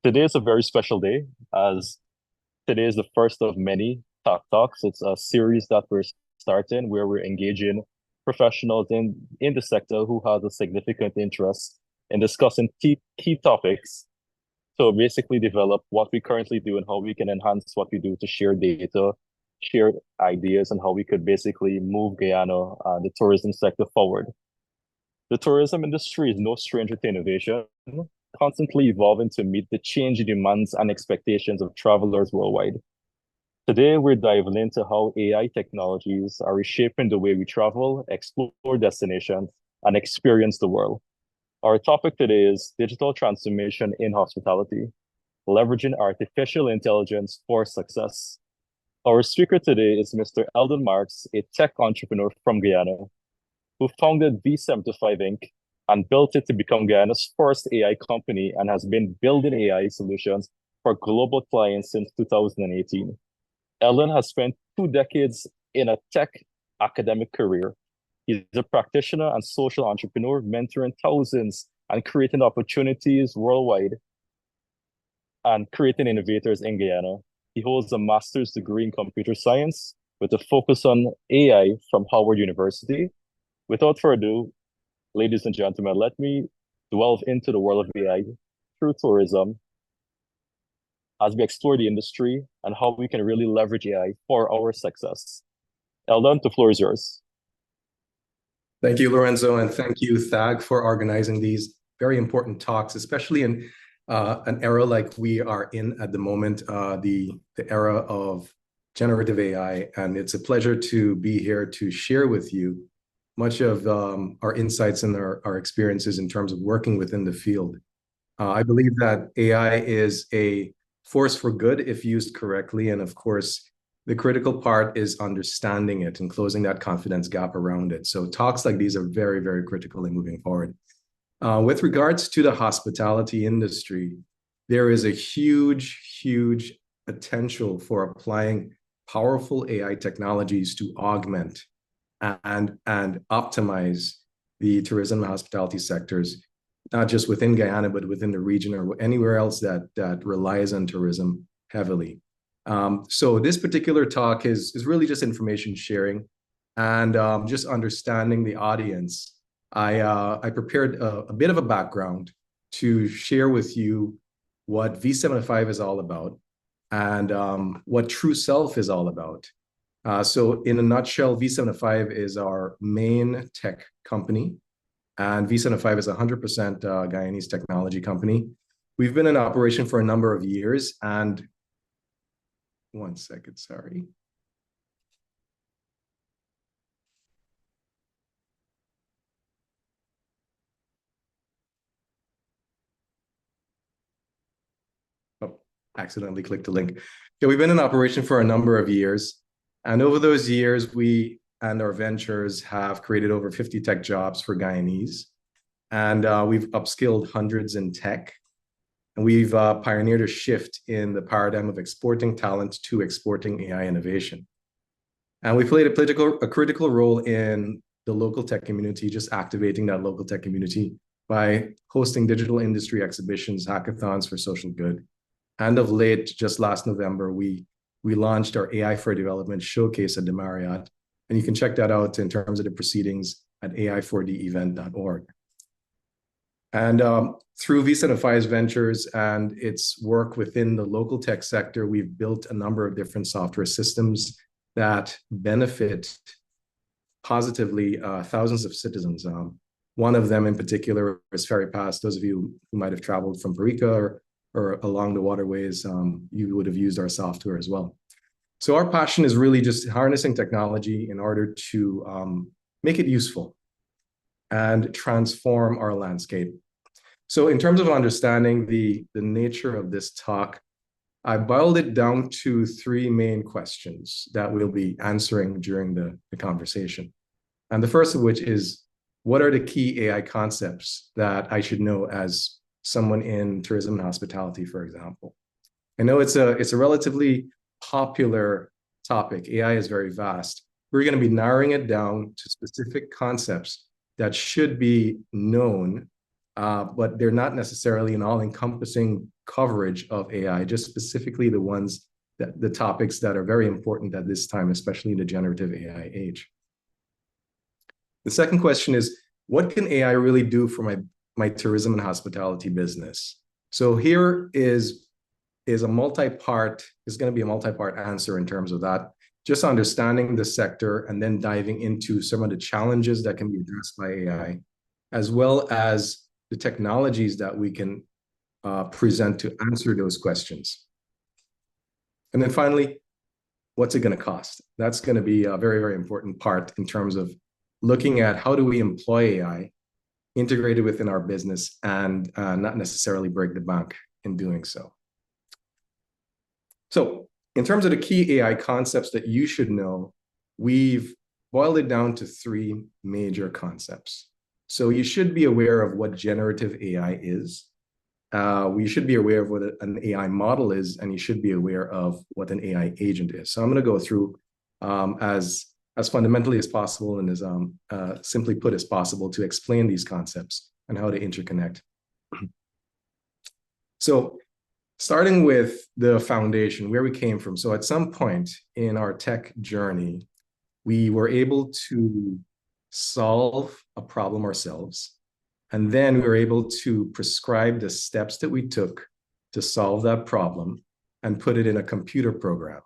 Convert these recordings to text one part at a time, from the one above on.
Today is a very special day as today is the first of many THAG Talks. It's a series that we're starting where we're engaging professionals in the sector who has a significant interest in discussing key topics. So basically develop what we currently do and how we can enhance what we do to share data, share ideas, and how we could basically move Guyana, the tourism sector forward. The tourism industry is no stranger to innovation, constantly evolving to meet the changing demands and expectations of travelers worldwide. Today, we're diving into how AI technologies are reshaping the way we travel, explore destinations, and experience the world. Our topic today is digital transformation in hospitality, leveraging artificial intelligence for success. Our speaker today is Mr. Eldon Marks, a tech entrepreneur from Guyana, who founded V75 Inc. and built it to become Guyana's first AI company and has been building AI solutions for global clients since 2018. Eldon has spent 2 decades in a tech academic career. He's a practitioner and social entrepreneur, mentoring thousands and creating opportunities worldwide and creating innovators in Guyana. He holds a master's degree in computer science with a focus on AI from Howard University. Without further ado, ladies and gentlemen, let me delve into the world of AI through tourism as we explore the industry and how we can really leverage AI for our success. Eldon, the floor is yours. Thank you, Lorenzo, and thank you, THAG, for organizing these very important talks, especially in an era like we are in at the moment, the era of generative AI. And it's a pleasure to be here to share with you much of our insights and our experiences in terms of working within the field. I believe that AI is a force for good if used correctly. And of course, the critical part is understanding it and closing that confidence gap around it. So talks like these are very, very critical in moving forward. With regards to the hospitality industry, there is a huge, huge potential for applying powerful AI technologies to augment and optimize the tourism and hospitality sectors, not just within Guyana, but within the region or anywhere else that relies on tourism heavily. So this particular talk is really just information sharing and just understanding the audience. I prepared a bit of a background to share with you what V75 is all about and what True Self is all about. So in a nutshell, V75 is our main tech company, and V75 is a 100% Guyanese technology company. We've been in operation for a number of years, and one second, sorry. Oh, accidentally clicked the link. Yeah, we've been in operation for a number of years. And over those years, we and our ventures have created over 50 tech jobs for Guyanese. And we've upskilled hundreds in tech. And we've pioneered a shift in the paradigm of exporting talent to exporting AI innovation. And we played a critical role in the local tech community, just activating that local tech community by hosting digital industry exhibitions, hackathons for social good. And of late, just last November, we launched our AI for Development showcase at the Marriott. And you can check that out in terms of the proceedings at ai4devent.org. And through V75's ventures and its work within the local tech sector, we've built a number of different software systems that benefit positively thousands of citizens. One of them in particular is Ferry Pass. Those of you who might have traveled from Parika or along the waterways, you would have used our software as well. So our passion is really just harnessing technology in order to make it useful and transform our landscape. So in terms of understanding the nature of this talk, I boiled it down to three main questions that we'll be answering during the conversation. And the first of which is, what are the key AI concepts that I should know as someone in tourism and hospitality, for example? I know it's a relatively popular topic. AI is very vast. We're going to be narrowing it down to specific concepts that should be known, but they're not necessarily an all-encompassing coverage of AI, just specifically the ones that the topics that are very important at this time, especially in the generative AI age. The second question is, what can AI really do for my tourism and hospitality business? So here is a multi-part, is going to be a multi-part answer in terms of that. Just understanding the sector and then diving into some of the challenges that can be addressed by AI, as well as the technologies that we can present to answer those questions. And then finally, what's it going to cost? That's going to be a very, very important part in terms of looking at how do we employ AI integrated within our business and not necessarily break the bank in doing so. So in terms of the key AI concepts that you should know, we've boiled it down to three major concepts. So you should be aware of what generative AI is. We should be aware of what an AI model is, and you should be aware of what an AI agent is. So I'm going to go through as fundamentally as possible and as simply put as possible to explain these concepts and how they interconnect. So starting with the foundation, where we came from. So at some point in our tech journey, we were able to solve a problem ourselves. And then we were able to prescribe the steps that we took to solve that problem and put it in a computer program,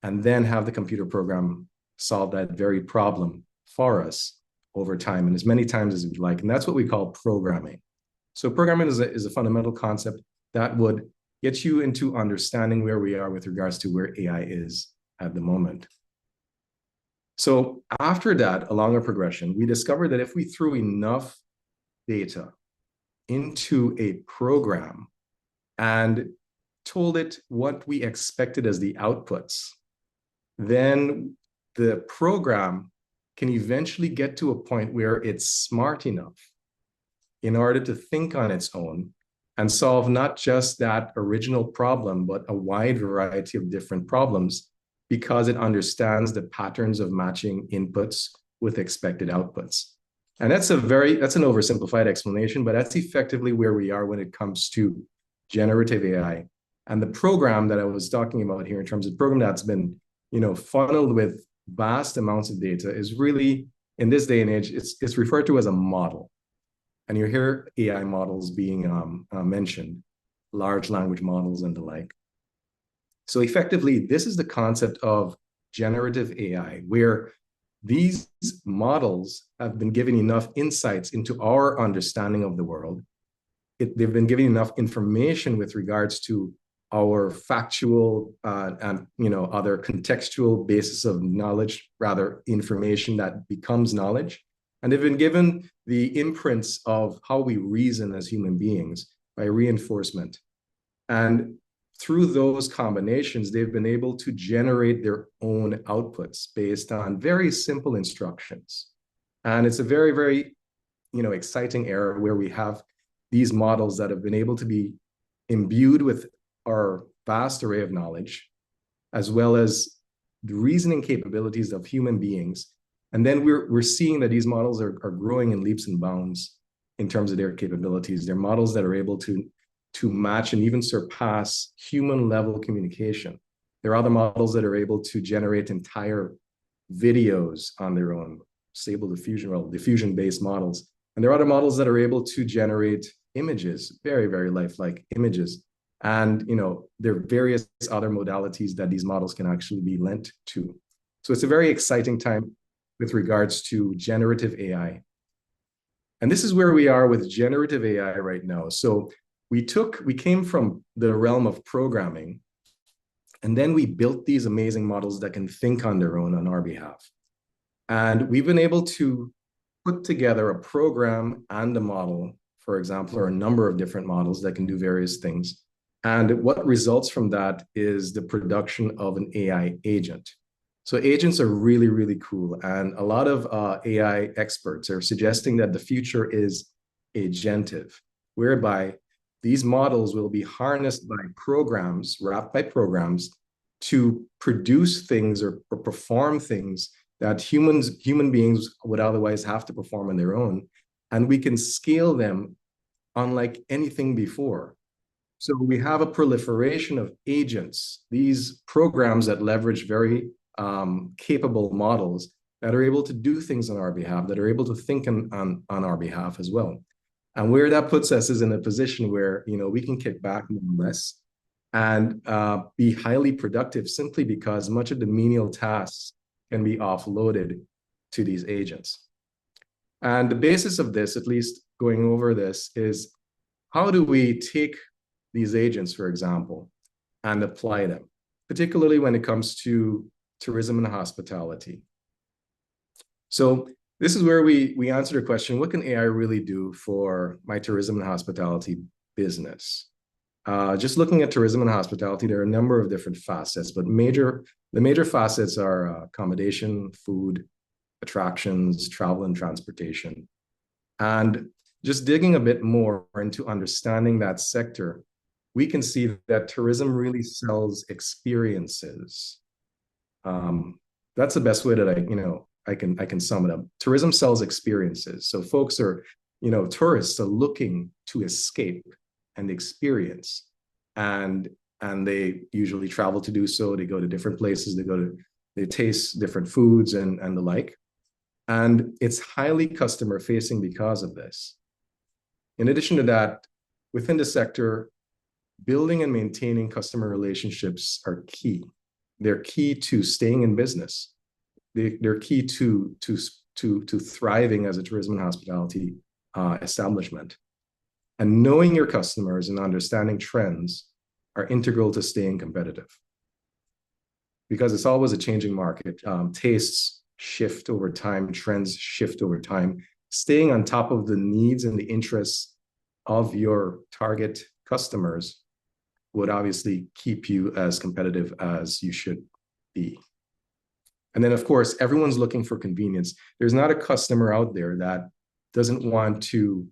and then have the computer program solve that very problem for us over time and as many times as we'd like. And that's what we call programming. So programming is a fundamental concept that would get you into understanding where we are with regards to where AI is at the moment. So after that, along our progression, we discovered that if we threw enough data into a program and told it what we expected as the outputs, then the program can eventually get to a point where it's smart enough in order to think on its own and solve not just that original problem, but a wide variety of different problems, because it understands the patterns of matching inputs with expected outputs. And that's an oversimplified explanation, but that's effectively where we are when it comes to generative AI. And the program that I was talking about here, in terms of the program that's been, funneled with vast amounts of data, is really, in this day and age, it's referred to as a model. And you hear AI models being mentioned, large language models and the like. So effectively, this is the concept of generative AI, where these models have been given enough insights into our understanding of the world. They've been given enough information with regards to our factual and other contextual basis of knowledge, rather information that becomes knowledge. And they've been given the imprints of how we reason as human beings by reinforcement. And through those combinations, they've been able to generate their own outputs based on very simple instructions. And it's a very, very, exciting era where we have these models that have been able to be imbued with our vast array of knowledge, as well as the reasoning capabilities of human beings. And then we're seeing that these models are growing in leaps and bounds in terms of their capabilities. They're models that are able to match and even surpass human level communication. There are other models that are able to generate entire videos on their own, stable diffusion, diffusion-based models. And there are other models that are able to generate images, very, very lifelike images. And there are various other modalities that these models can actually be lent to. So it's a very exciting time with regards to generative AI. And this is where we are with generative AI right now. So we came from the realm of programming, and then we built these amazing models that can think on their own on our behalf. And we've been able to put together a program and a model, for example, or a number of different models that can do various things. And what results from that is the production of an AI agent. So agents are really, really cool. And a lot of AI experts are suggesting that the future is agentive, whereby these models will be harnessed by programs, wrapped by programs, to produce things or perform things that human beings would otherwise have to perform on their own. And we can scale them unlike anything before. So we have a proliferation of agents, these programs that leverage very capable models that are able to do things on our behalf, that are able to think on our behalf as well. And where that puts us is in a position where, we can kick back more or less and be highly productive simply because much of the menial tasks can be offloaded to these agents. And the basis of this, at least going over this, is how do we take these agents, for example, and apply them, particularly when it comes to tourism and hospitality. So this is where we answer the question, what can AI really do for my tourism and hospitality business? Just looking at tourism and hospitality, there are a number of different facets, but the major facets are accommodation, food, attractions, travel, and transportation. And just digging a bit more into understanding that sector, we can see that tourism really sells experiences. That's the best way that I can sum it up. Tourism sells experiences. So folks are, tourists are looking to escape and experience, and they usually travel to do so. They go to different places. They taste different foods and the like. And it's highly customer facing because of this. In addition to that, within the sector, building and maintaining customer relationships are key. They're key to staying in business. They're key to thriving as a tourism and hospitality establishment. And knowing your customers and understanding trends are integral to staying competitive, because it's always a changing market. Tastes shift over time, trends shift over time. Staying on top of the needs and the interests of your target customers would obviously keep you as competitive as you should be. And then, of course, everyone's looking for convenience. There's not a customer out there that doesn't want to,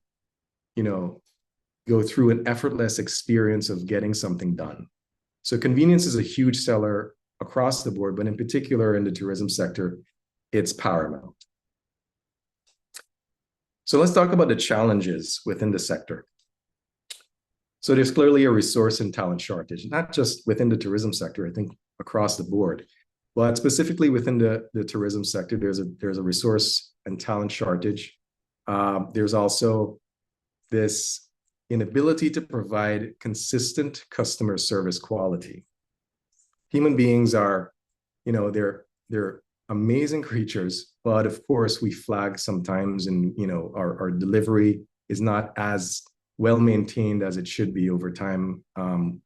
go through an effortless experience of getting something done. So convenience is a huge seller across the board, but in particular in the tourism sector, it's paramount. So let's talk about the challenges within the sector. So there's clearly a resource and talent shortage, not just within the tourism sector, I think across the board, but specifically within the tourism sector, there's a resource and talent shortage. There's also this inability to provide consistent customer service quality. Human beings are, they're amazing creatures, but of course we flag sometimes, and our delivery is not as well maintained as it should be over time. And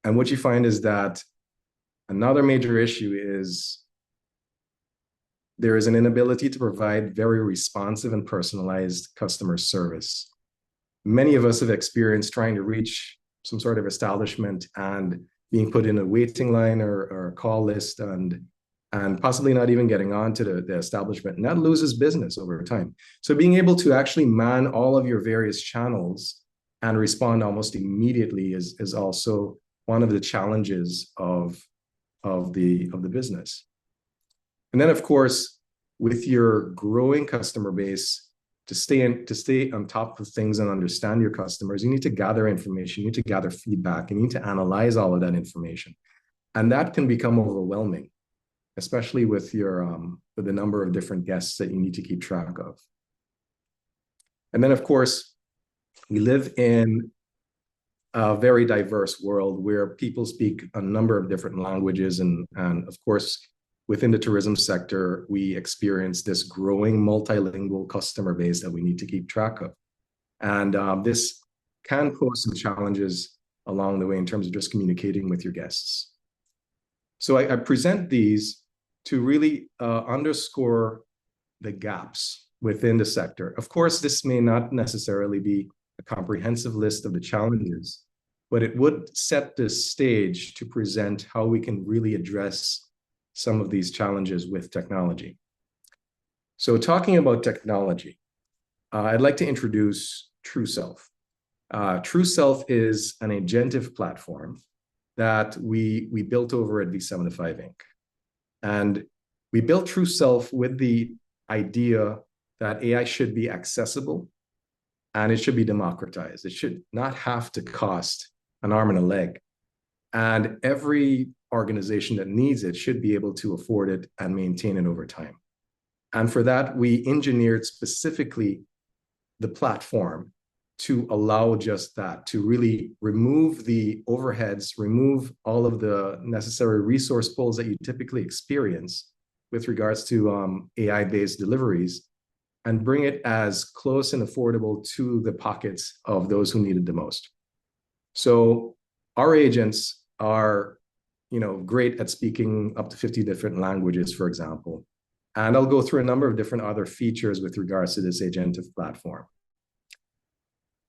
what you find is that another major issue is there is an inability to provide very responsive and personalized customer service. Many of us have experienced trying to reach some sort of establishment and being put in a waiting line or a call list and possibly not even getting on to the establishment. And that loses business over time. So being able to actually man all of your various channels and respond almost immediately is also one of the challenges of the business. And then, of course, with your growing customer base, to stay on top of things and understand your customers, you need to gather information, you need to gather feedback, you need to analyze all of that information. And that can become overwhelming, especially with with the number of different guests that you need to keep track of. And then, of course, we live in a very diverse world where people speak a number of different languages. And of course, within the tourism sector, we experience this growing multilingual customer base that we need to keep track of. And this can pose some challenges along the way in terms of just communicating with your guests. So I present these to really underscore the gaps within the sector. Of course, this may not necessarily be a comprehensive list of the challenges, but it would set the stage to present how we can really address some of these challenges with technology. So talking about technology, I'd like to introduce TrueSelf. TrueSelf is an agentive platform that we built over at V75 Inc. And we built TrueSelf with the idea that AI should be accessible and it should be democratized. It should not have to cost an arm and a leg. And every organization that needs it should be able to afford it and maintain it over time. And for that, we engineered specifically the platform to allow just that, to really remove the overheads, remove all of the necessary resource pulls that you typically experience with regards to AI-based deliveries, and bring it as close and affordable to the pockets of those who need it the most. So our agents are, great at speaking up to 50 different languages, for example. And I'll go through a number of different other features with regards to this agentic platform.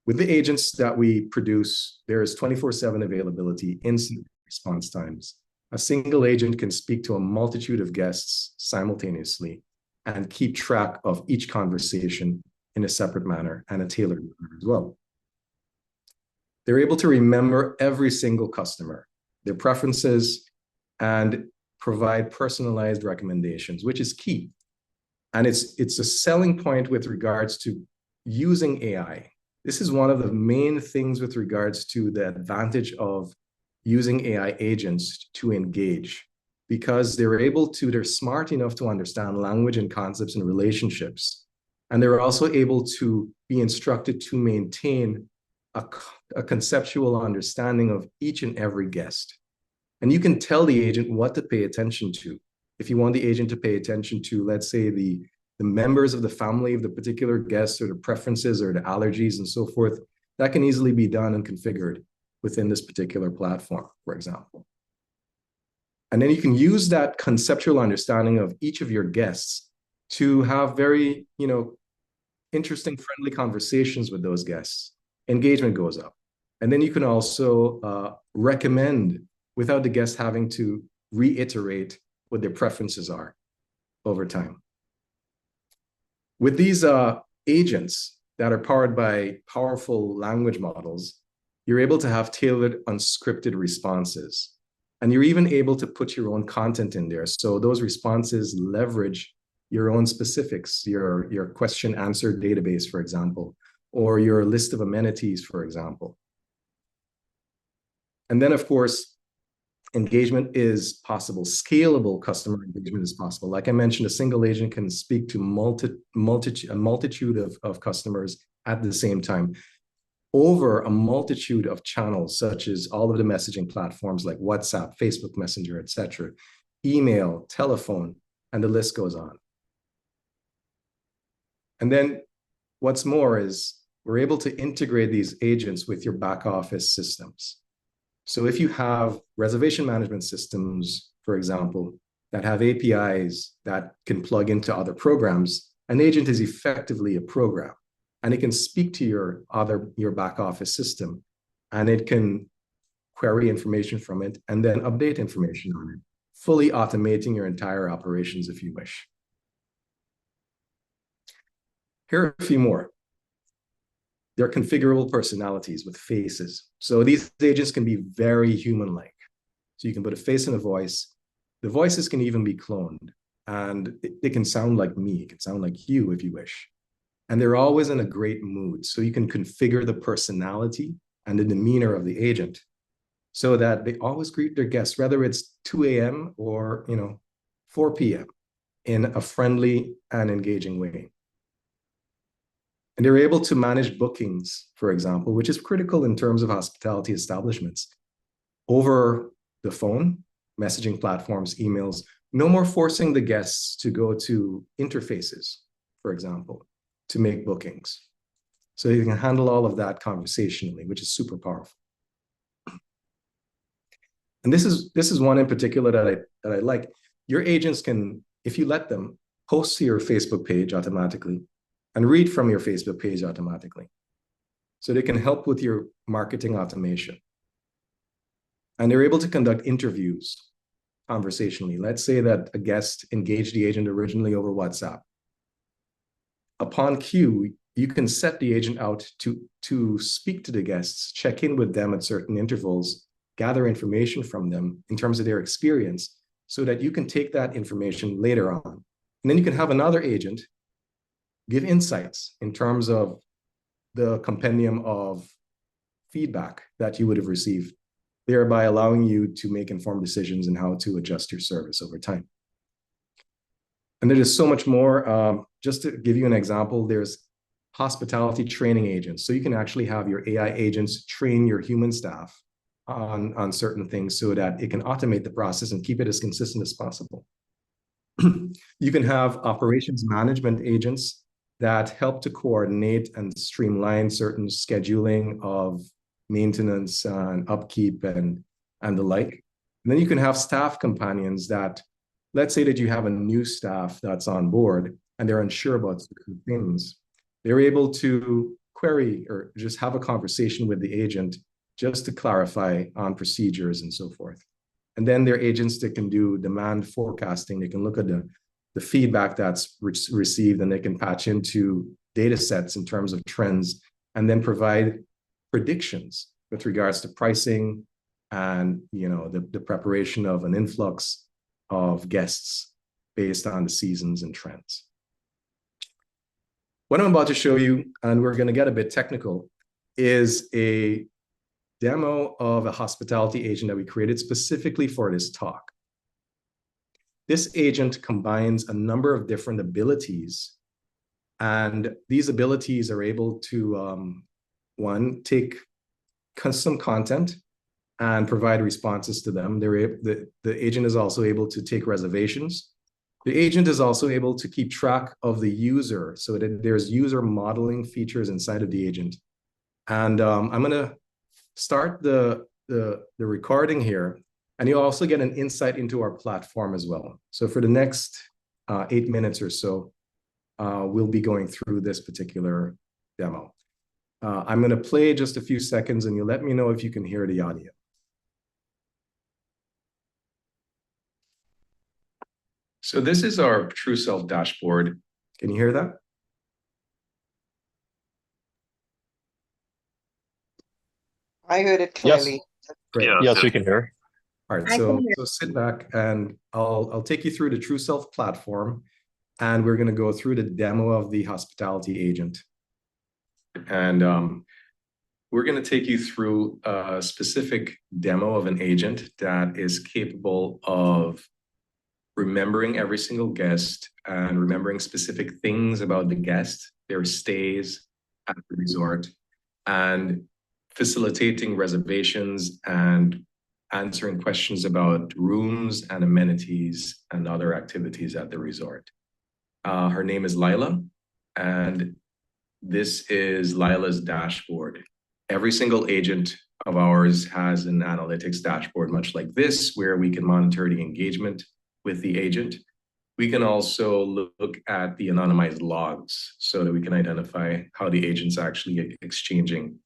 With the agents that we produce, there is 24/7 availability, instant response times. A single agent can speak to a multitude of guests simultaneously and keep track of each conversation in a separate manner and a tailored manner as well. They're able to remember every single customer, their preferences, and provide personalized recommendations, which is key. And it's a selling point with regards to using AI. This is one of the main things with regards to the advantage of using AI agents to engage, because they're smart enough to understand language and concepts and relationships. And they're also able to be instructed to maintain a conceptual understanding of each and every guest. And you can tell the agent what to pay attention to. If you want the agent to pay attention to, let's say, the members of the family of the particular guests, or the preferences or the allergies and so forth, that can easily be done and configured within this particular platform, for example. And then you can use that conceptual understanding of each of your guests to have very, interesting, friendly conversations with those guests. Engagement goes up. And then you can also recommend without the guest having to reiterate what their preferences are over time. With these agents that are powered by powerful language models, you're able to have tailored unscripted responses. And you're even able to put your own content in there. So those responses leverage your own specifics, your question answer database, for example, or your list of amenities, for example. And then, of course, engagement is possible. Scalable customer engagement is possible. Like I mentioned, a single agent can speak to a multitude of customers at the same time over a multitude of channels, such as all of the messaging platforms like WhatsApp, Facebook Messenger, etc., email, telephone, and the list goes on. And then what's more is we're able to integrate these agents with your back office systems. So if you have reservation management systems, for example, that have APIs that can plug into other programs, an agent is effectively a program, and it can speak to your back office system, and it can query information from it and then update information on it, fully automating your entire operations if you wish. Here are a few more. They're configurable personalities with faces. So these agents can be very human-like. So you can put a face and a voice. The voices can even be cloned, and it can sound like me. It can sound like you if you wish. And they're always in a great mood. So you can configure the personality and the demeanor of the agent so that they always greet their guests, whether it's 2 a.m. or 4 p.m. in a friendly and engaging way. And they're able to manage bookings, for example, which is critical in terms of hospitality establishments, over the phone, messaging platforms, emails. No more forcing the guests to go to interfaces, for example, to make bookings. So you can handle all of that conversationally, which is super powerful. And this is one in particular that I like. Your agents can, if you let them, post to your Facebook page automatically and read from your Facebook page automatically. So they can help with your marketing automation. And they're able to conduct interviews conversationally. Let's say that a guest engaged the agent originally over WhatsApp. Upon cue, you can set the agent out to speak to the guests, check in with them at certain intervals, gather information from them in terms of their experience, so that you can take that information later on. And then you can have another agent give insights in terms of the compendium of feedback that you would have received, thereby allowing you to make informed decisions in how to adjust your service over time. And there is so much more. Just to give you an example, there's hospitality training agents. So you can actually have your AI agents train your human staff on certain things so that it can automate the process and keep it as consistent as possible. You can have operations management agents that help to coordinate and streamline certain scheduling of maintenance and upkeep and the like. And then you can have staff companions that, let's say that you have a new staff that's on board and they're unsure about certain things. They're able to query or just have a conversation with the agent just to clarify on procedures and so forth. And then there are agents that can do demand forecasting. They can look at the feedback that's received and they can patch into data sets in terms of trends and then provide predictions with regards to pricing and the preparation of an influx of guests based on the seasons and trends. What I'm about to show you, and we're going to get a bit technical, is a demo of a hospitality agent that we created specifically for this talk. This agent combines a number of different abilities, and these abilities are able to, one, take custom content and provide responses to them. The agent is also able to take reservations. The agent is also able to keep track of the user so that there's user modeling features inside of the agent. And I'm going to start the recording here, and you'll also get an insight into our platform as well. So for the next 8 minutes or so, we'll be going through this particular demo. I'm going to play just a few seconds, and you let me know if you can hear the audio. So this is our True Self dashboard. Can you hear that? I heard it clearly. Yes. Great. Yes, we can hear. All right, so sit back and I'll take you through the True Self platform, and we're going to go through the demo of the hospitality agent. And we're going to take you through a specific demo of an agent that is capable of remembering every single guest and remembering specific things about the guest, their stays at the resort, and facilitating reservations and answering questions about rooms and amenities and other activities at the resort. Her name is Lila, and this is Lila's dashboard. Every single agent of ours has an analytics dashboard, much like this, where we can monitor the engagement with the agent. We can also look at the anonymized logs so that we can identify how the agent's actually exchanging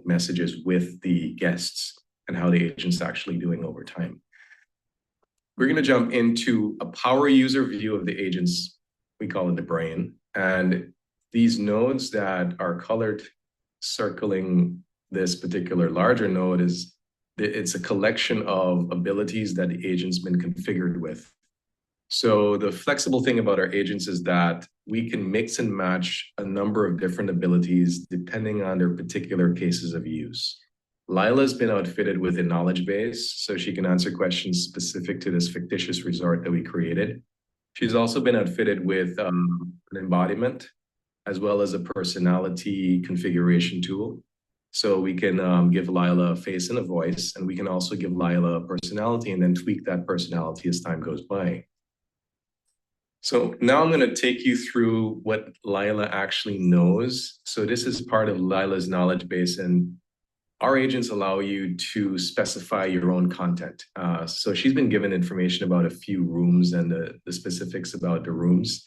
messages with the guests and how the agent's actually doing over time. We're going to jump into a power user view of the agents. We call it the brain. And these nodes that are colored circling this particular larger node it's a collection of abilities that the agent's been configured with. So the flexible thing about our agents is that we can mix and match a number of different abilities depending on their particular cases of use. Lila's been outfitted with a knowledge base, so she can answer questions specific to this fictitious resort that we created. She's also been outfitted with an embodiment as well as a personality configuration tool. So we can give Lila a face and a voice, and we can also give Lila a personality and then tweak that personality as time goes by. So now I'm going to take you through what Lila actually knows. So this is part of Lila's knowledge base, and our agents allow you to specify your own content. So she's been given information about a few rooms and the specifics about the rooms.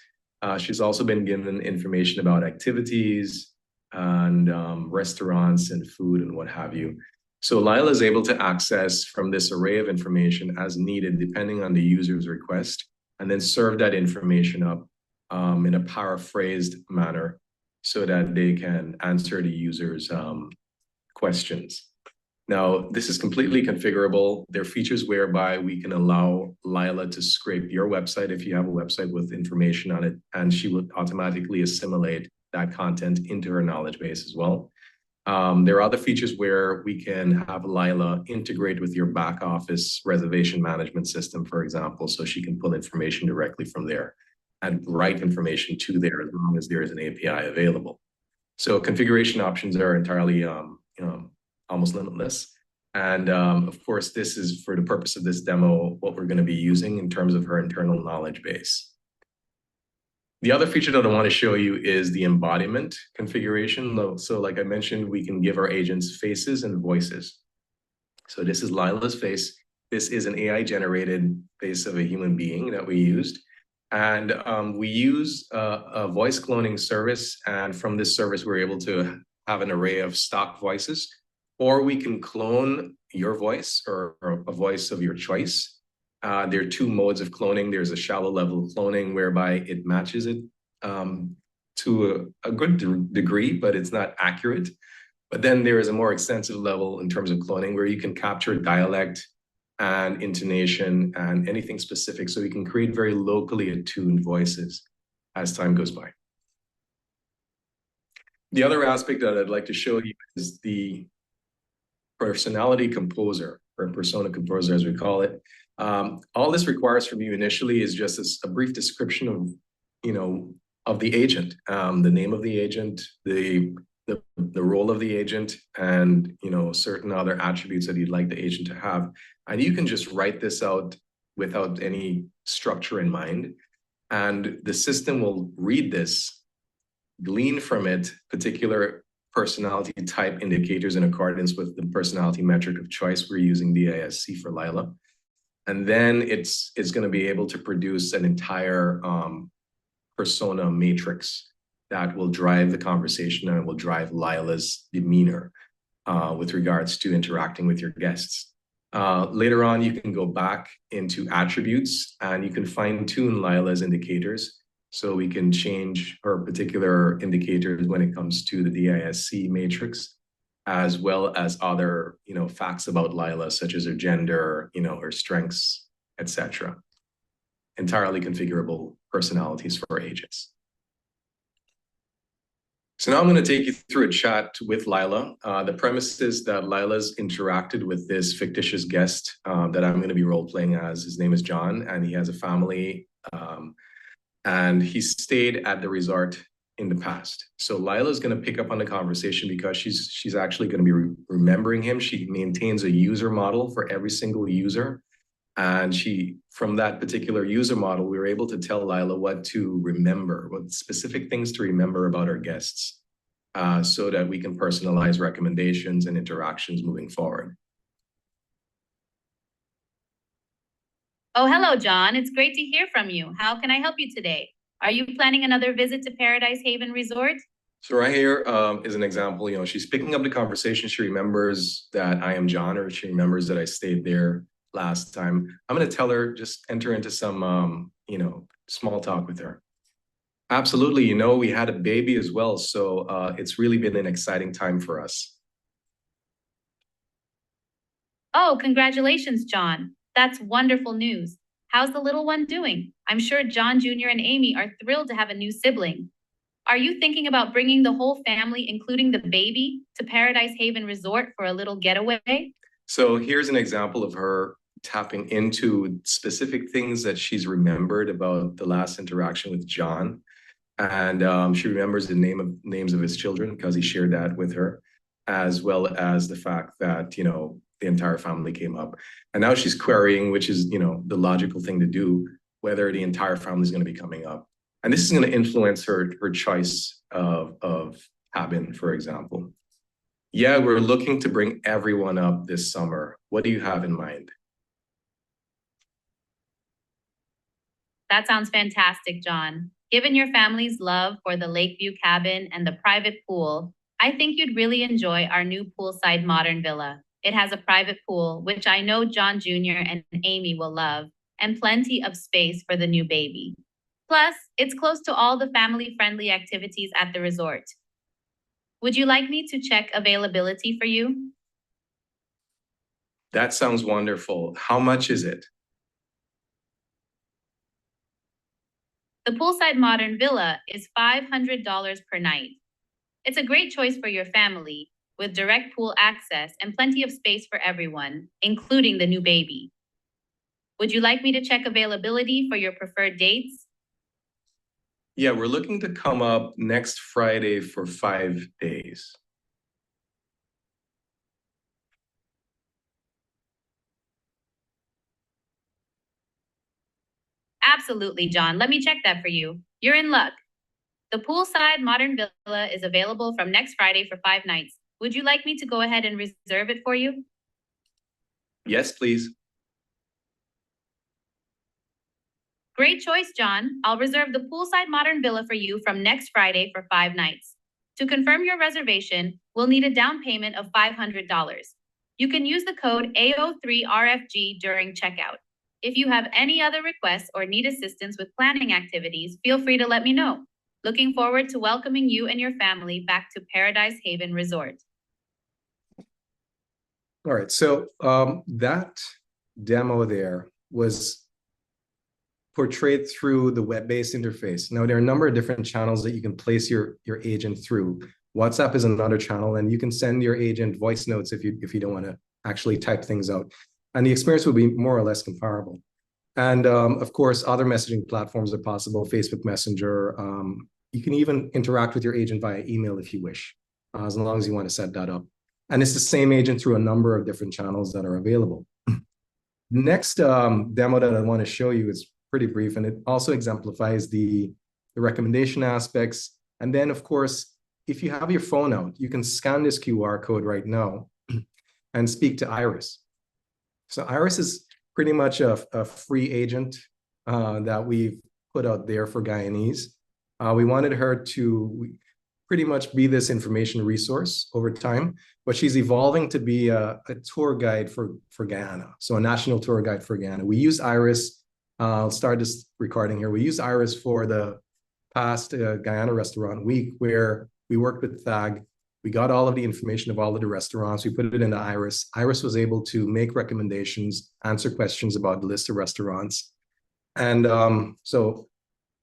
She's also been given information about activities and restaurants and food and what have you. So Lila is able to access from this array of information as needed, depending on the user's request, and then serve that information up in a paraphrased manner so that they can answer the user's questions. Now, this is completely configurable. There are features whereby we can allow Lila to scrape your website if you have a website with information on it, and she will automatically assimilate that content into her knowledge base as well. There are other features where we can have Lila integrate with your back office reservation management system, for example, so she can pull information directly from there and write information to there as long as there is an API available. So configuration options are entirely almost limitless. And of course, this is for the purpose of this demo, what we're going to be using in terms of her internal knowledge base. The other feature that I want to show you is the embodiment configuration. So like I mentioned, we can give our agents faces and voices. So this is Lila's face. This is an AI-generated face of a human being that we used. And we use a voice cloning service. And from this service, we're able to have an array of stock voices, or we can clone your voice or a voice of your choice. There are two modes of cloning. There's a shallow level of cloning whereby it matches it to a good degree, but it's not accurate. But then there is a more extensive level in terms of cloning where you can capture dialect and intonation and anything specific. So you can create very locally attuned voices as time goes by. The other aspect that I'd like to show you is the personality composer, or persona composer as we call it. All this requires from you initially is just a brief description of the agent, the name of the agent, the role of the agent, and certain other attributes that you'd like the agent to have. And you can just write this out without any structure in mind. And the system will read this, glean from it particular personality type indicators in accordance with the personality metric of choice. We're using DISC for Lila. And then it's going to be able to produce an entire persona matrix that will drive the conversation and will drive Lila's demeanor with regards to interacting with your guests. Later on, you can go back into attributes and you can fine-tune Lila's indicators. So we can change her particular indicators when it comes to the DISC matrix, as well as other, facts about Lila, such as her gender, her strengths, etc. Entirely configurable personalities for agents. So now I'm going to take you through a chat with Lila. The premise is that Lila's interacted with this fictitious guest that I'm going to be role-playing as. His name is John, and he has a family, and he stayed at the resort in the past. So Lila's going to pick up on the conversation because she's actually going to be remembering him. She maintains a user model for every single user. And from that particular user model, we were able to tell Lila what to remember, what specific things to remember about our guests, so that we can personalize recommendations and interactions moving forward. Oh, hello, John. It's great to hear from you. How can I help you today? Are you planning another visit to Paradise Haven Resort? So right here is an example. She's picking up the conversation. She remembers that I am John, or she remembers that I stayed there last time. I'm going to tell her, just enter into some, small talk with her. Absolutely. We had a baby as well. So it's really been an exciting time for us. Oh, congratulations, John. That's wonderful news. How's the little one doing? I'm sure John Jr. and Amy are thrilled to have a new sibling. Are you thinking about bringing the whole family, including the baby, to Paradise Haven Resort for a little getaway? So here's an example of her tapping into specific things that she's remembered about the last interaction with John. And she remembers the names of his children because he shared that with her, as well as the fact that, the entire family came up. And now she's querying, which is, the logical thing to do, whether the entire family is going to be coming up. And this is going to influence her choice of cabin, for example. Yeah, we're looking to bring everyone up this summer. What do you have in mind? That sounds fantastic, John. Given your family's love for the Lakeview cabin and the private pool, I think you'd really enjoy our new poolside modern villa. It has a private pool, which I know John Jr. and Amy will love, and plenty of space for the new baby. Plus, it's close to all the family-friendly activities at the resort. Would you like me to check availability for you? That sounds wonderful. How much is it? The poolside modern villa is $500 per night. It's a great choice for your family, with direct pool access and plenty of space for everyone, including the new baby. Would you like me to check availability for your preferred dates? Yeah, we're looking to come up next Friday for 5 days. Absolutely, John. Let me check that for you. You're in luck. The poolside modern villa is available from next Friday for 5 nights. Would you like me to go ahead and reserve it for you? Yes, please. Great choice, John. I'll reserve the poolside modern villa for you from next Friday for 5 nights. To confirm your reservation, we'll need a down payment of $500. You can use the code AO3RFG during checkout. If you have any other requests or need assistance with planning activities, feel free to let me know. Looking forward to welcoming you and your family back to Paradise Haven Resort. All right, so that demo there was portrayed through the web-based interface. Now, there are a number of different channels that you can place your agent through. WhatsApp is another channel, and you can send your agent voice notes if you don't want to actually type things out. And the experience will be more or less comparable. And of course, other messaging platforms are possible, Facebook Messenger. You can even interact with your agent via email if you wish, as long as you want to set that up. And it's the same agent through a number of different channels that are available. Next demo that I want to show you is pretty brief, and it also exemplifies the recommendation aspects. And then, of course, if you have your phone out, you can scan this QR code right now and speak to Iris. So Iris is pretty much a free agent that we've put out there for Guyanese. We wanted her to pretty much be this information resource over time, but she's evolving to be a tour guide for Guyana, so a national tour guide for Guyana. We use Iris. I'll start this recording here. We use Iris for the past Guyana Restaurant Week, where we worked with THAG. We got all of the information of all of the restaurants. We put it into Iris. Iris was able to make recommendations, answer questions about the list of restaurants. And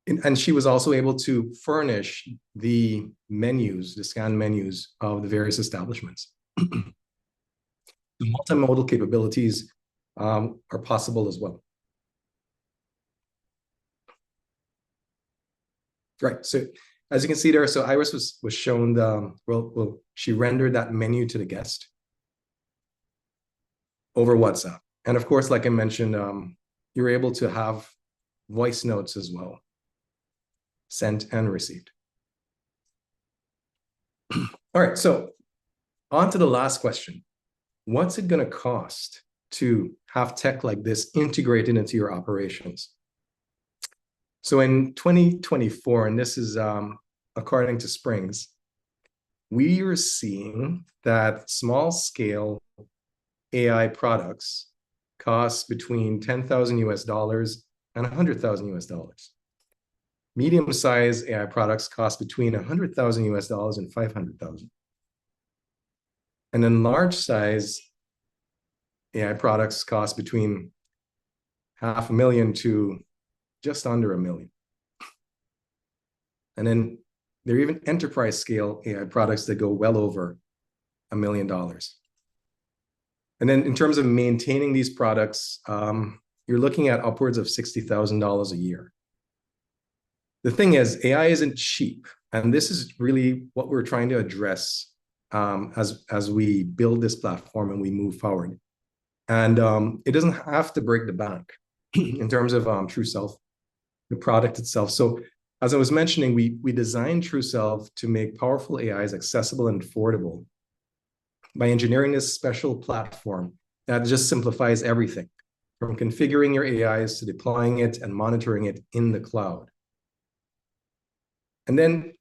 and she was also able to furnish the menus, the scanned menus of the various establishments. The multimodal capabilities are possible as well. Right, so as you can see there, so Iris was shown she rendered that menu to the guest over WhatsApp. And of course, like I mentioned, you're able to have voice notes as well, sent and received. All right, so on to the last question. What's it going to cost to have tech like this integrated into your operations? So in 2024, and this is according to Springs, we are seeing that small scale AI products cost between $10,000 US and $100,000 US. Medium-sized AI products cost between $100,000 US and $500,000. And then large-size AI products cost between $500,000 to just under $1 million. And then there are even enterprise scale AI products that go well over $1 million. And then in terms of maintaining these products, you're looking at upwards of $60,000 a year. The thing is, AI isn't cheap. And this is really what we're trying to address as we build this platform and we move forward. And it doesn't have to break the bank in terms of True Self, the product itself. So as I was mentioning, we designed True Self to make powerful AIs accessible and affordable by engineering this special platform that just simplifies everything, from configuring your AIs to deploying it and monitoring it in the cloud. And then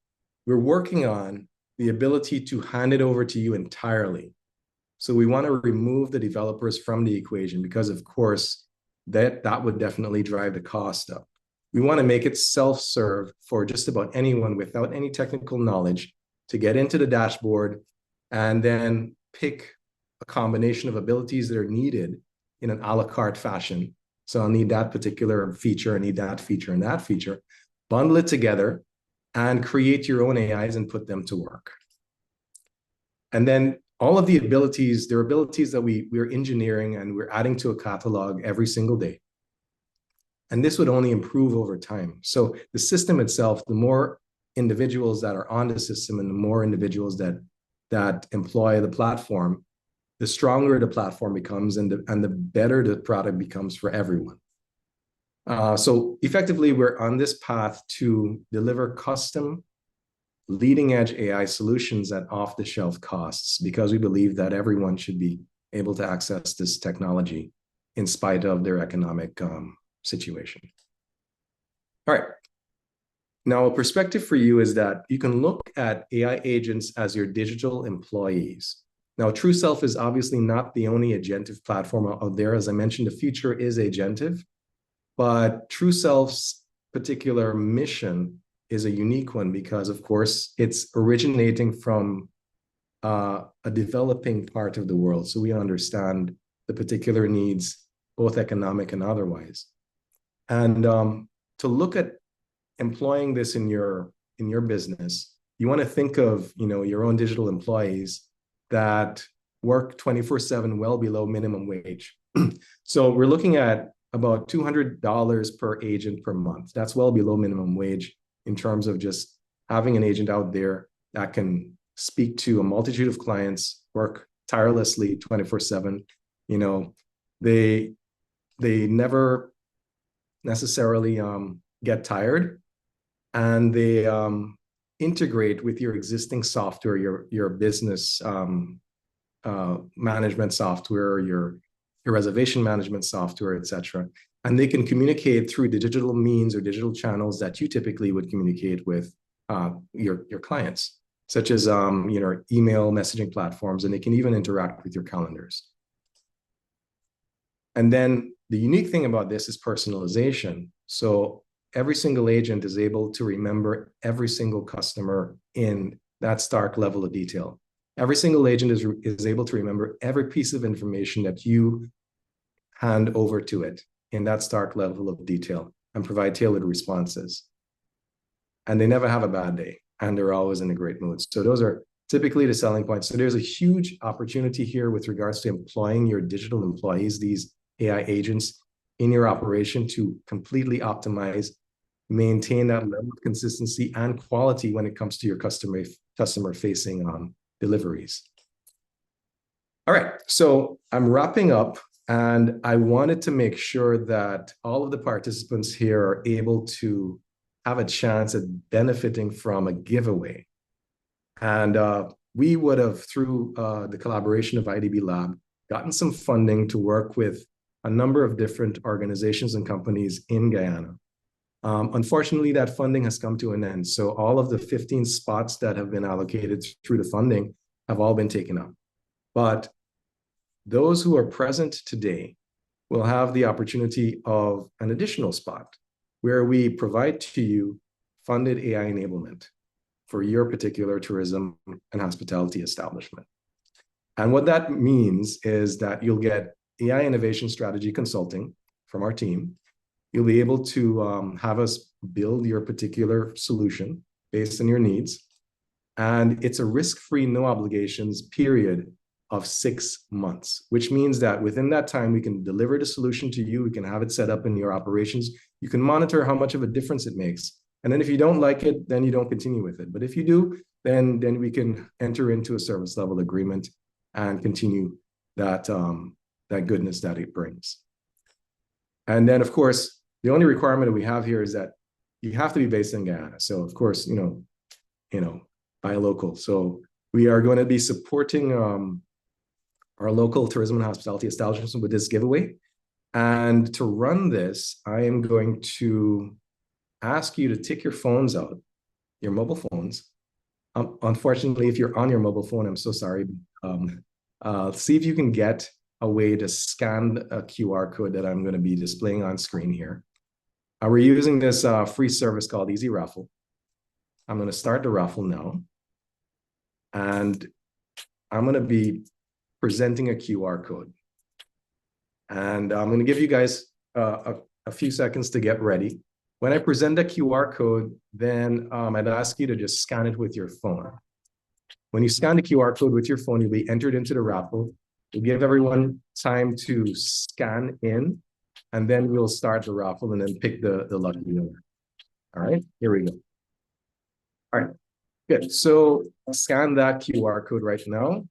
we're working on the ability to hand it over to you entirely. So we want to remove the developers from the equation because, of course, that would definitely drive the cost up. We want to make it self-serve for just about anyone without any technical knowledge to get into the dashboard and then pick a combination of abilities that are needed in an a la carte fashion. So I'll need that particular feature, I need that feature and that feature. Bundle it together and create your own AIs and put them to work. And then all of the abilities, they're abilities that we're engineering and we're adding to a catalog every single day. And this would only improve over time. So the system itself, the more individuals that are on the system and the more individuals that employ the platform, the stronger the platform becomes and the better the product becomes for everyone. So effectively, we're on this path to deliver custom leading edge AI solutions at off-the-shelf costs, because we believe that everyone should be able to access this technology in spite of their economic situation. All right. Now, a perspective for you is that you can look at AI agents as your digital employees. Now, TrueSelf is obviously not the only agentive platform out there. As I mentioned, the future is agentive, but TrueSelf's particular mission is a unique one because, of course, it's originating from a developing part of the world. So we understand the particular needs, both economic and otherwise. And to look at employing this in your business, you want to think of, your own digital employees that work 24/7, well below minimum wage. So we're looking at about $200 per agent per month. That's well below minimum wage in terms of just having an agent out there that can speak to a multitude of clients, work tirelessly 24/7. They never necessarily get tired, and they integrate with your existing software, your business management software, your reservation management software, etc. And they can communicate through the digital means or digital channels that you typically would communicate with your clients, such as email messaging platforms, and they can even interact with your calendars. And then the unique thing about this is personalization. So every single agent is able to remember every single customer in that stark level of detail. Every single agent is able to remember every piece of information that you hand over to it in that stark level of detail and provide tailored responses. And they never have a bad day, and they're always in a great mood. So those are typically the selling points. So there's a huge opportunity here with regards to employing your digital employees, these AI agents, in your operation to completely optimize, maintain that level of consistency and quality when it comes to your customer-facing deliveries. All right, so I'm wrapping up, and I wanted to make sure that all of the participants here are able to have a chance at benefiting from a giveaway. And we would have, through the collaboration of IDB Lab, gotten some funding to work with a number of different organizations and companies in Guyana. Unfortunately, that funding has come to an end. So all of the 15 spots that have been allocated through the funding have all been taken up. But those who are present today will have the opportunity of an additional spot where we provide to you funded AI enablement for your particular tourism and hospitality establishment. And what that means is that you'll get AI innovation strategy consulting from our team. You'll be able to have us build your particular solution based on your needs. And it's a risk-free, no obligations period of 6 months, which means that within that time, we can deliver the solution to you. We can have it set up in your operations. You can monitor how much of a difference it makes. And then if you don't like it, then you don't continue with it. But if you do, then we can enter into a service level agreement and continue that, that goodness that it brings. And then, of course, the only requirement that we have here is that you have to be based in Guyana. So, of course, buy local. So we are going to be supporting our local tourism and hospitality establishments with this giveaway. And to run this, I am going to ask you to take your phones out, your mobile phones. Unfortunately, if you're on your mobile phone, I'm so sorry. See if you can get a way to scan a QR code that I'm going to be displaying on screen here. We're using this free service called Easy Raffle. I'm going to start the raffle now. And I'm going to be presenting a QR code. And I'm going to give you guys a few seconds to get ready. When I present the QR code, then I'd ask you to just scan it with your phone. When you scan the QR code with your phone, you'll be entered into the raffle. We'll give everyone time to scan in, and then we'll start the raffle and then pick the lucky winner. All right, here we go. All right, good. So scan that QR code right now.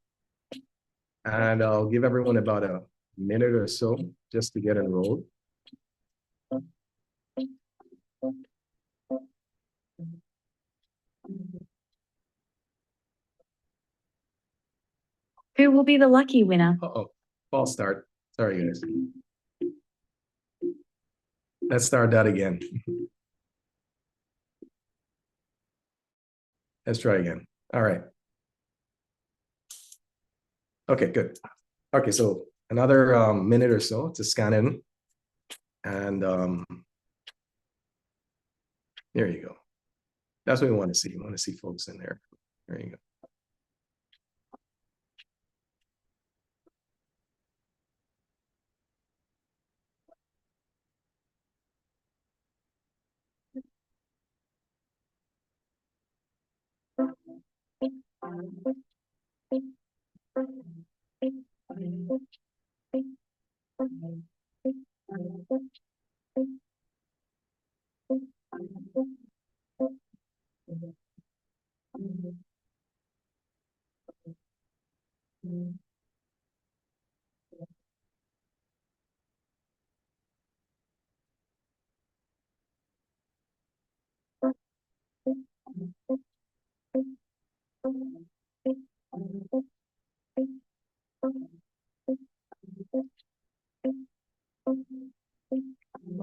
And I'll give everyone about a minute or so just to get enrolled. Who will be the lucky winner? Uh-oh, false start. Sorry, guys. Let's start that again. Let's try again. All right. Okay, good. Okay, so another minute or so to scan in. And there you go. That's what we want to see. We want to see folks in there. There you go.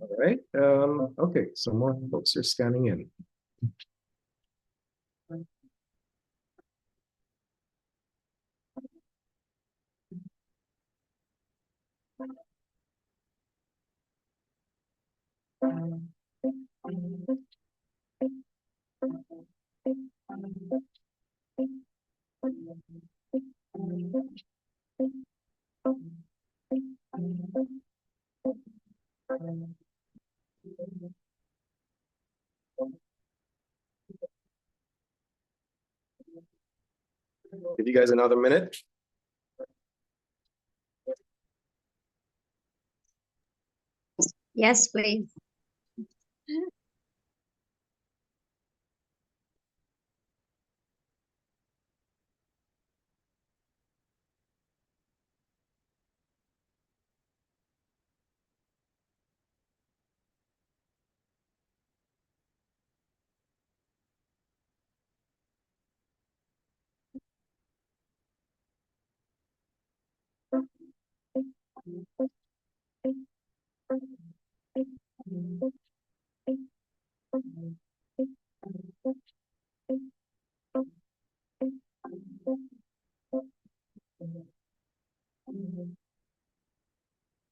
All right. Okay, so more folks are scanning in. Give you guys another minute. Yes, please.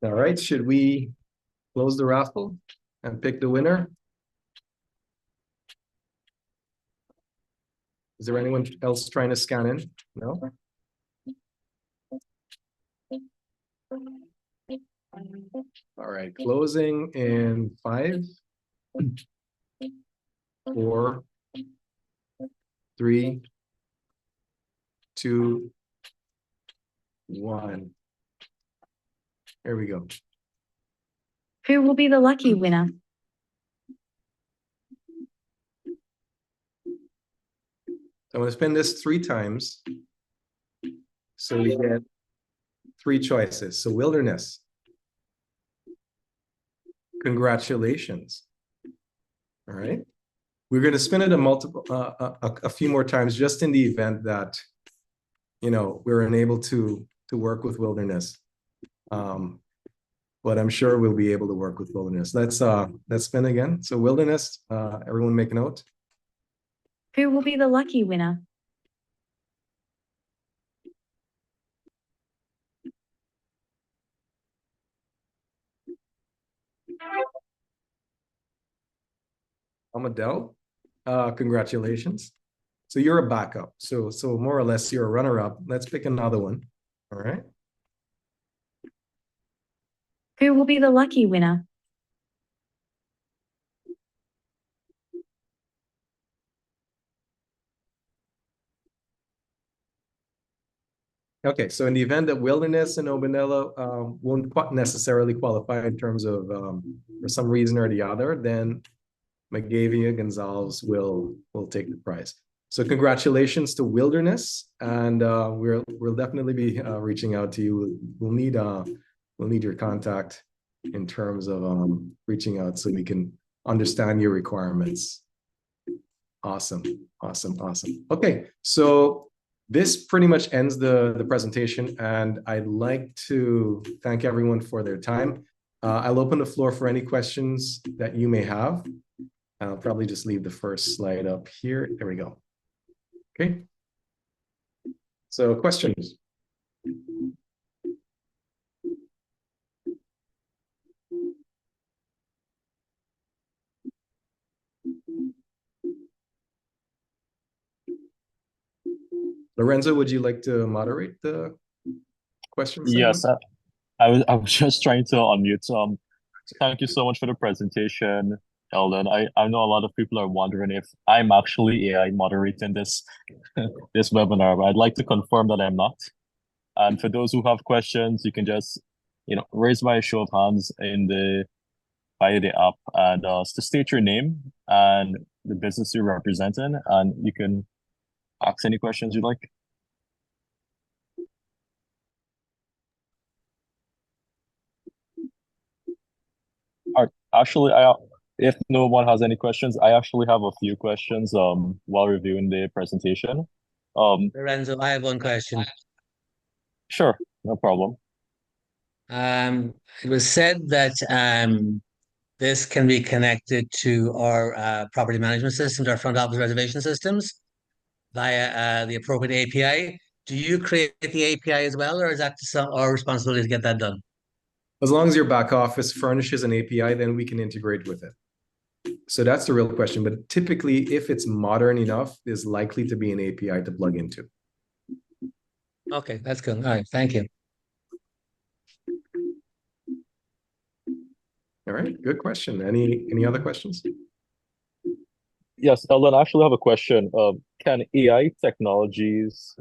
All right, should we close the raffle and pick the winner? Is there anyone else trying to scan in? No? All right, closing in 5, 4, 3, 2, 1. Here we go. Who will be the lucky winner? I'm going to spin this 3 times. So we get 3 choices. So wilderness. Congratulations. All right. We're going to spin it a few more times just in the event that, you know, we're unable to work with wilderness. But I'm sure we'll be able to work with wilderness. Let's spin again. So wilderness, everyone make a note. Who will be the lucky winner? Amadel, congratulations. So you're a backup. So more or less you're a runner-up. Let's pick another one. All right. Who will be the lucky winner? Okay, so in the event that Wilderness and Obanella won't necessarily qualify in terms of for some reason or the other, then McGavia Gonzalez will take the prize. So congratulations to Wilderness, and we'll definitely be reaching out to you. We'll need your contact in terms of reaching out so we can understand your requirements. Awesome. Okay, so this pretty much ends the presentation, and I'd like to thank everyone for their time. I'll open the floor for any questions that you may have. I'll probably just leave the first slide up here. There we go. Okay. So questions. Lorenzo, would you like to moderate the questions? Yes, I was just trying to unmute. Thank you so much for the presentation, Eldon. I know a lot of people are wondering if I'm actually AI moderating this this webinar, but I'd like to confirm that I'm not. And for those who have questions, you can just raise by a show of hands via the app, and to state your name and the business you're representing, and you can ask any questions you'd like. Actually, if no one has any questions, I actually have a few questions while reviewing the presentation. Lorenzo, I have one question. Sure, no problem. It was said that this can be connected to our property management systems, our front office reservation systems via the appropriate API. Do you create the API as well, or is that our responsibility to get that done? As long as your back office furnishes an API, then we can integrate with it. So that's the real question. But typically, if it's modern enough, there's likely to be an API to plug into. Okay, that's good. All right, thank you. All right, good question. Any other questions? Yes, Eldon, I actually have a question. Can AI technologies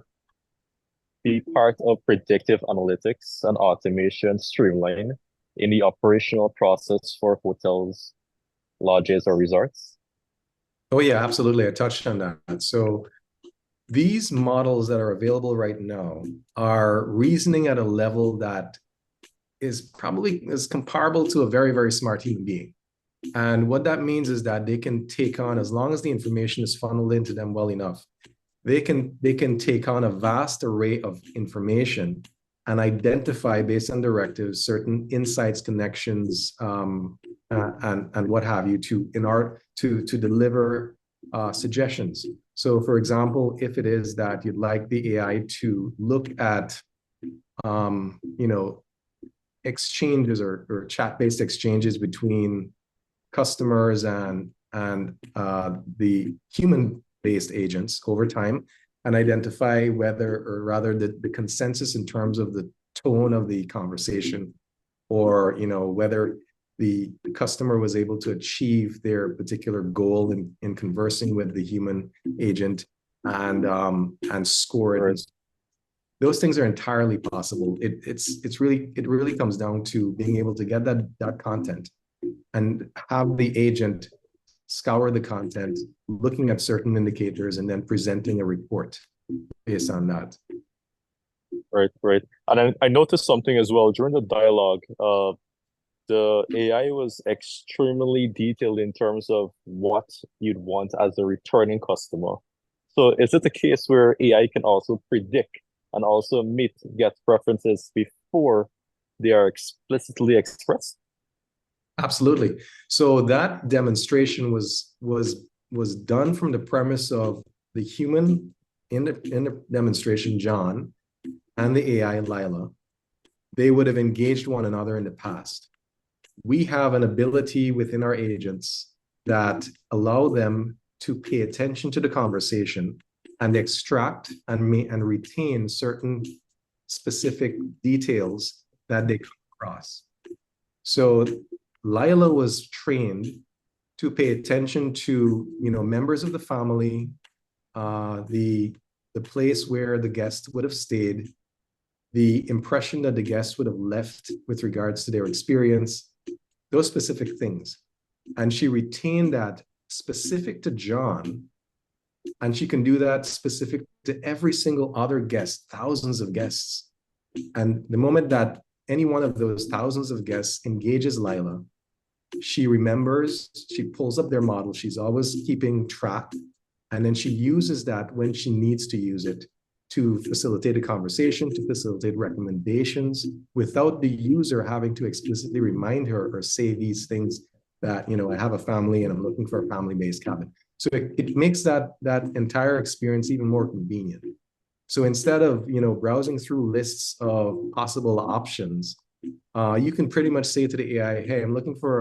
be part of predictive analytics and automation streamline in the operational process for hotels, lodges, or resorts? Oh yeah, absolutely. I touched on that. So these models that are available right now are reasoning at a level that is probably comparable to a very, very smart human being. And what that means is that they can take on, as long as the information is funneled into them well enough, they can take on a vast array of information and identify, based on directives, certain insights, connections, and what have you to deliver suggestions. So, for example, if it is that you'd like the AI to look at, exchanges or chat-based exchanges between customers and the human-based agents over time, and identify whether, or rather the consensus in terms of the tone of the conversation, or whether the customer was able to achieve their particular goal in conversing with the human agent, and score it. Right. Those things are entirely possible. It really comes down to being able to get that content and have the agent scour the content, looking at certain indicators, and then presenting a report based on that. Right. And I noticed something as well during the dialogue. The AI was extremely detailed in terms of what you'd want as a returning customer. So is it a case where AI can also predict and also get preferences before they are explicitly expressed? Absolutely. So that demonstration was done from the premise of the human in the demonstration, John, and the AI, Lila. They would have engaged one another in the past. We have an ability within our agents that allow them to pay attention to the conversation and extract and retain certain specific details that they come across. So Lila was trained to pay attention to, members of the family, the place where the guest would have stayed, the impression that the guest would have left with regards to their experience, those specific things. And she retained that specific to John, and she can do that specific to every single other guest, thousands of guests. And the moment that any one of those thousands of guests engages Lila, she remembers, she pulls up their model, she's always keeping track, and then she uses that when she needs to use it to facilitate a conversation, to facilitate recommendations, without the user having to explicitly remind her or say these things that, you know, I have a family and I'm looking for a family-based cabin. So it makes that entire experience even more convenient. So instead of, you know, browsing through lists of possible options, you can pretty much say to the AI, hey, I'm looking for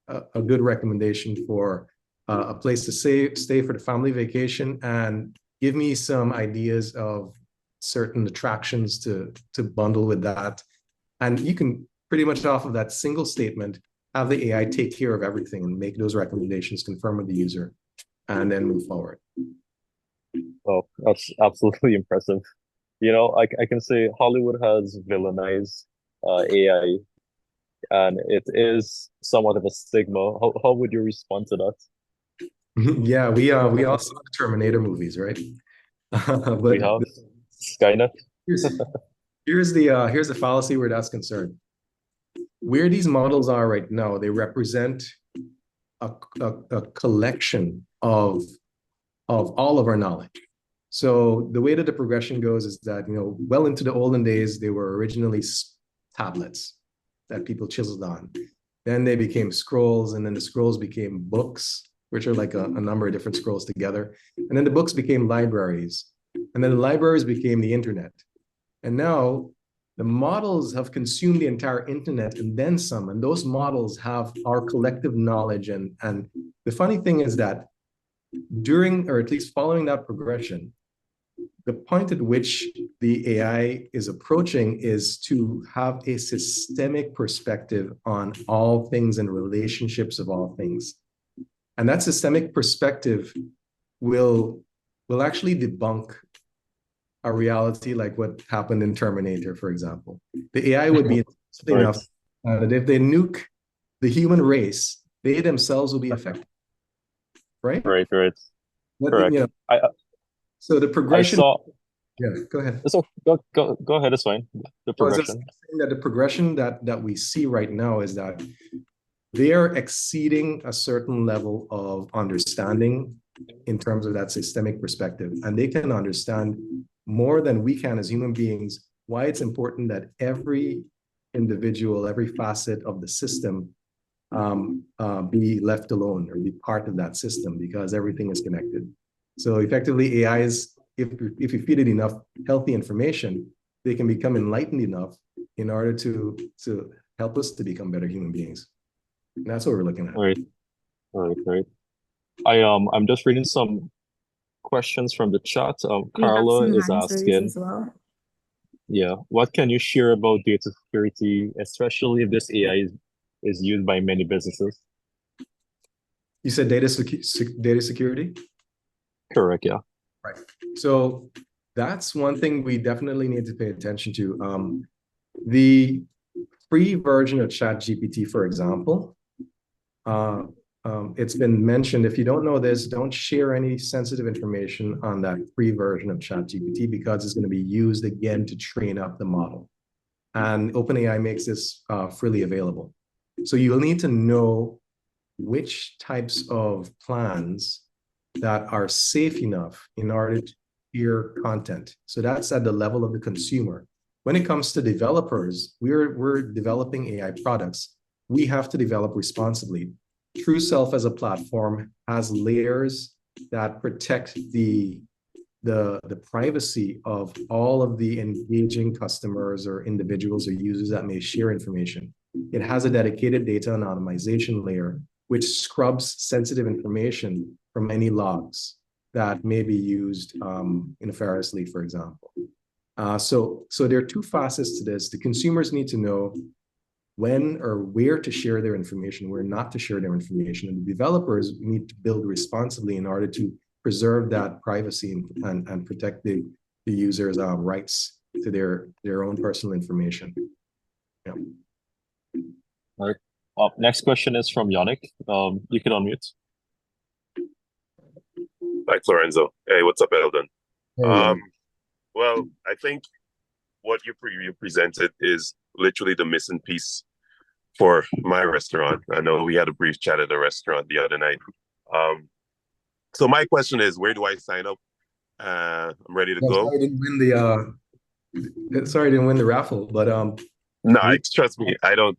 a good recommendation for a place to stay for the family vacation, and give me some ideas of certain attractions to bundle with that. And you can pretty much off of that single statement, have the AI take care of everything and make those recommendations, confirm with the user, and then move forward. Oh, that's absolutely impressive. You know, I can say Hollywood has villainized AI, and it is somewhat of a stigma. How would you respond to that? Yeah, we all saw the Terminator movies, right? But We have Skynet. here's the fallacy where that's concerned. Where these models are right now, they represent a collection of all of our knowledge. So the way that the progression goes is that, you know, well into the olden days, they were originally tablets that people chiseled on. Then they became scrolls, and then the scrolls became books, which are like a number of different scrolls together. And then the books became libraries. And then the libraries became the internet. And now the models have consumed the entire internet and then some, and those models have our collective knowledge. And the funny thing is that during, or at least following that progression, the point at which the AI is approaching is to have a systemic perspective on all things and relationships of all things. And that systemic perspective will actually debunk a reality like what happened in Terminator, for example. The AI would be enough that if they nuke the human race, they themselves will be affected. Right? Right. But, Correct. you know, so the progression. Yeah, go ahead. So go ahead. It's fine. The progression. Saying that the progression that we see right now is that they are exceeding a certain level of understanding in terms of that systemic perspective, and they can understand more than we can as human beings why it's important that every individual, every facet of the system be left alone or be part of that system, because everything is connected. So effectively, AI is, if you feed it enough healthy information, they can become enlightened enough in order to help us to become better human beings. And that's what we're looking at. Right. I'm just reading some questions from the chat. We have Carla some is answers asking, as well. yeah, what can you share about data security, especially if this AI is used by many businesses? You said data security? Correct, yeah. Right. So that's one thing we definitely need to pay attention to. The free version of ChatGPT, for example, it's been mentioned, if you don't know this, don't share any sensitive information on that free version of ChatGPT, because it's going to be used again to train up the model. And OpenAI makes this freely available. So you'll need to know which types of plans that are safe enough in order to share content. So that's at the level of the consumer. When it comes to developers, we're developing AI products. We have to develop responsibly. TrueSelf as a platform has layers that protect the privacy of all of the engaging customers or individuals or users that may share information. It has a dedicated data anonymization layer, which scrubs sensitive information from any logs that may be used nefariously, for example. So there are two facets to this. The consumers need to know when or where to share their information, where not to share their information. And the developers need to build responsibly in order to preserve that privacy and protect the user's rights to their own personal information. Yeah. All right. Next question is from Yannick. You can unmute. Thanks, Lorenzo. Hey, what's up, Eldon? Hey, Well, I think what you presented is literally the missing piece for my restaurant. I know we had a brief chat at the restaurant the other night. So my question is, where do I sign up? I'm ready to I'm go. sorry I didn't win sorry I didn't win the raffle, but No, trust me, I don't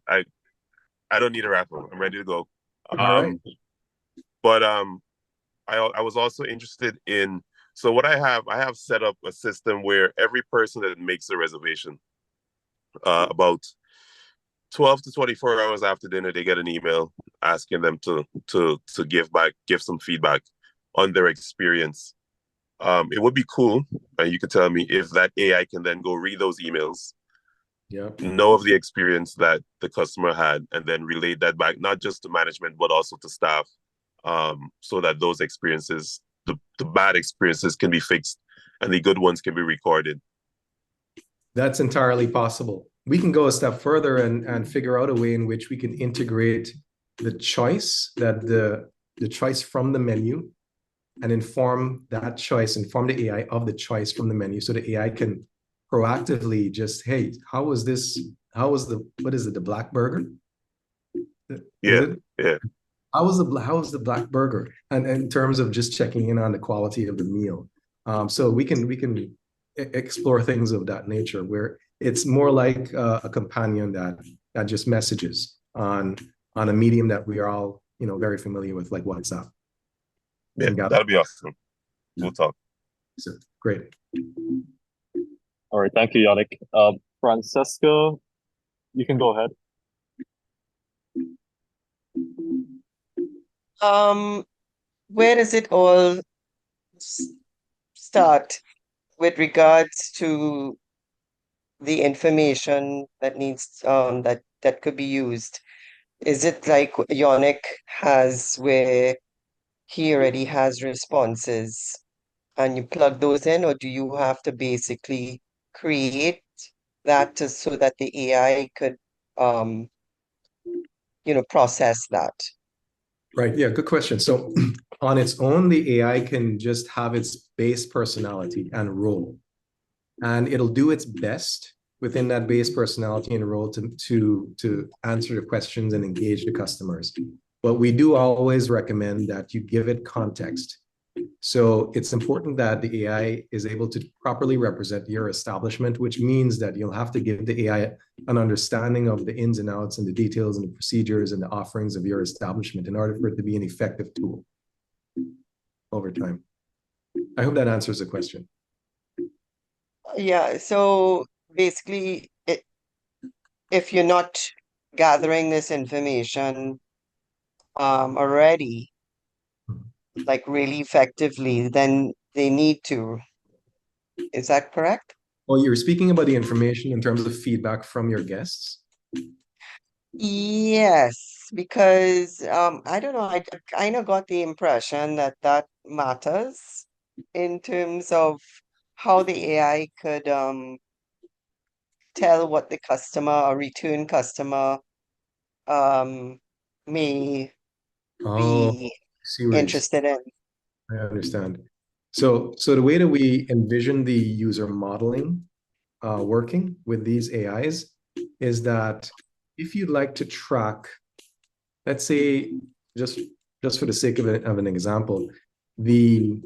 need a raffle. I'm ready to go. all right. But I was also interested in, so what I have set up a system where every person that makes a reservation, about 12 to 24 hours after dinner, they get an email asking them to give some feedback on their experience. It would be cool, and you could tell me if that AI can then go read those emails, Yeah. know of the experience that the customer had, and then relate that back, not just to management, but also to staff, so that those experiences, the bad experiences can be fixed and the good ones can be recorded. That's entirely possible. We can go a step further and figure out a way in which we can integrate the choice the choice from the menu and inform the AI of the choice from the menu, so the AI can proactively just, hey, what is it, the black burger? Yeah. How was the black burger? And in terms of just checking in on the quality of the meal. So we can explore things of that nature, where it's more like a companion that just messages on a medium that we are all very familiar with, like WhatsApp. Yeah, that'll be awesome. We'll talk. So, great. All right, thank you, Yannick. Francesca, you can go ahead. Where does it all start with regards to the information that needs that could be used? Is it like Yannick has, where he already has responses and you plug those in, or do you have to basically create that so that the AI could process that? Right. Yeah, good question. So on its own, the AI can just have its base personality and role, and it'll do its best within that base personality and role to answer the questions and engage the customers. But we do always recommend that you give it context. So it's important that the AI is able to properly represent your establishment, which means that you'll have to give the AI an understanding of the ins and outs and the details and the procedures and the offerings of your establishment in order for it to be an effective tool over time. I hope that answers the question. Yeah, so basically, if you're not gathering this information already, like really effectively, then they need to. Is that correct? Well, you're speaking about the information in terms of feedback from your guests. Yes, because I don't know, I kind of got the impression that matters in terms of how the AI could tell what the customer or return customer may Oh, be see where interested in. I understand. So the way that we envision the user modeling working with these AIs is that if you'd like to track, let's say, just for the sake of an example, the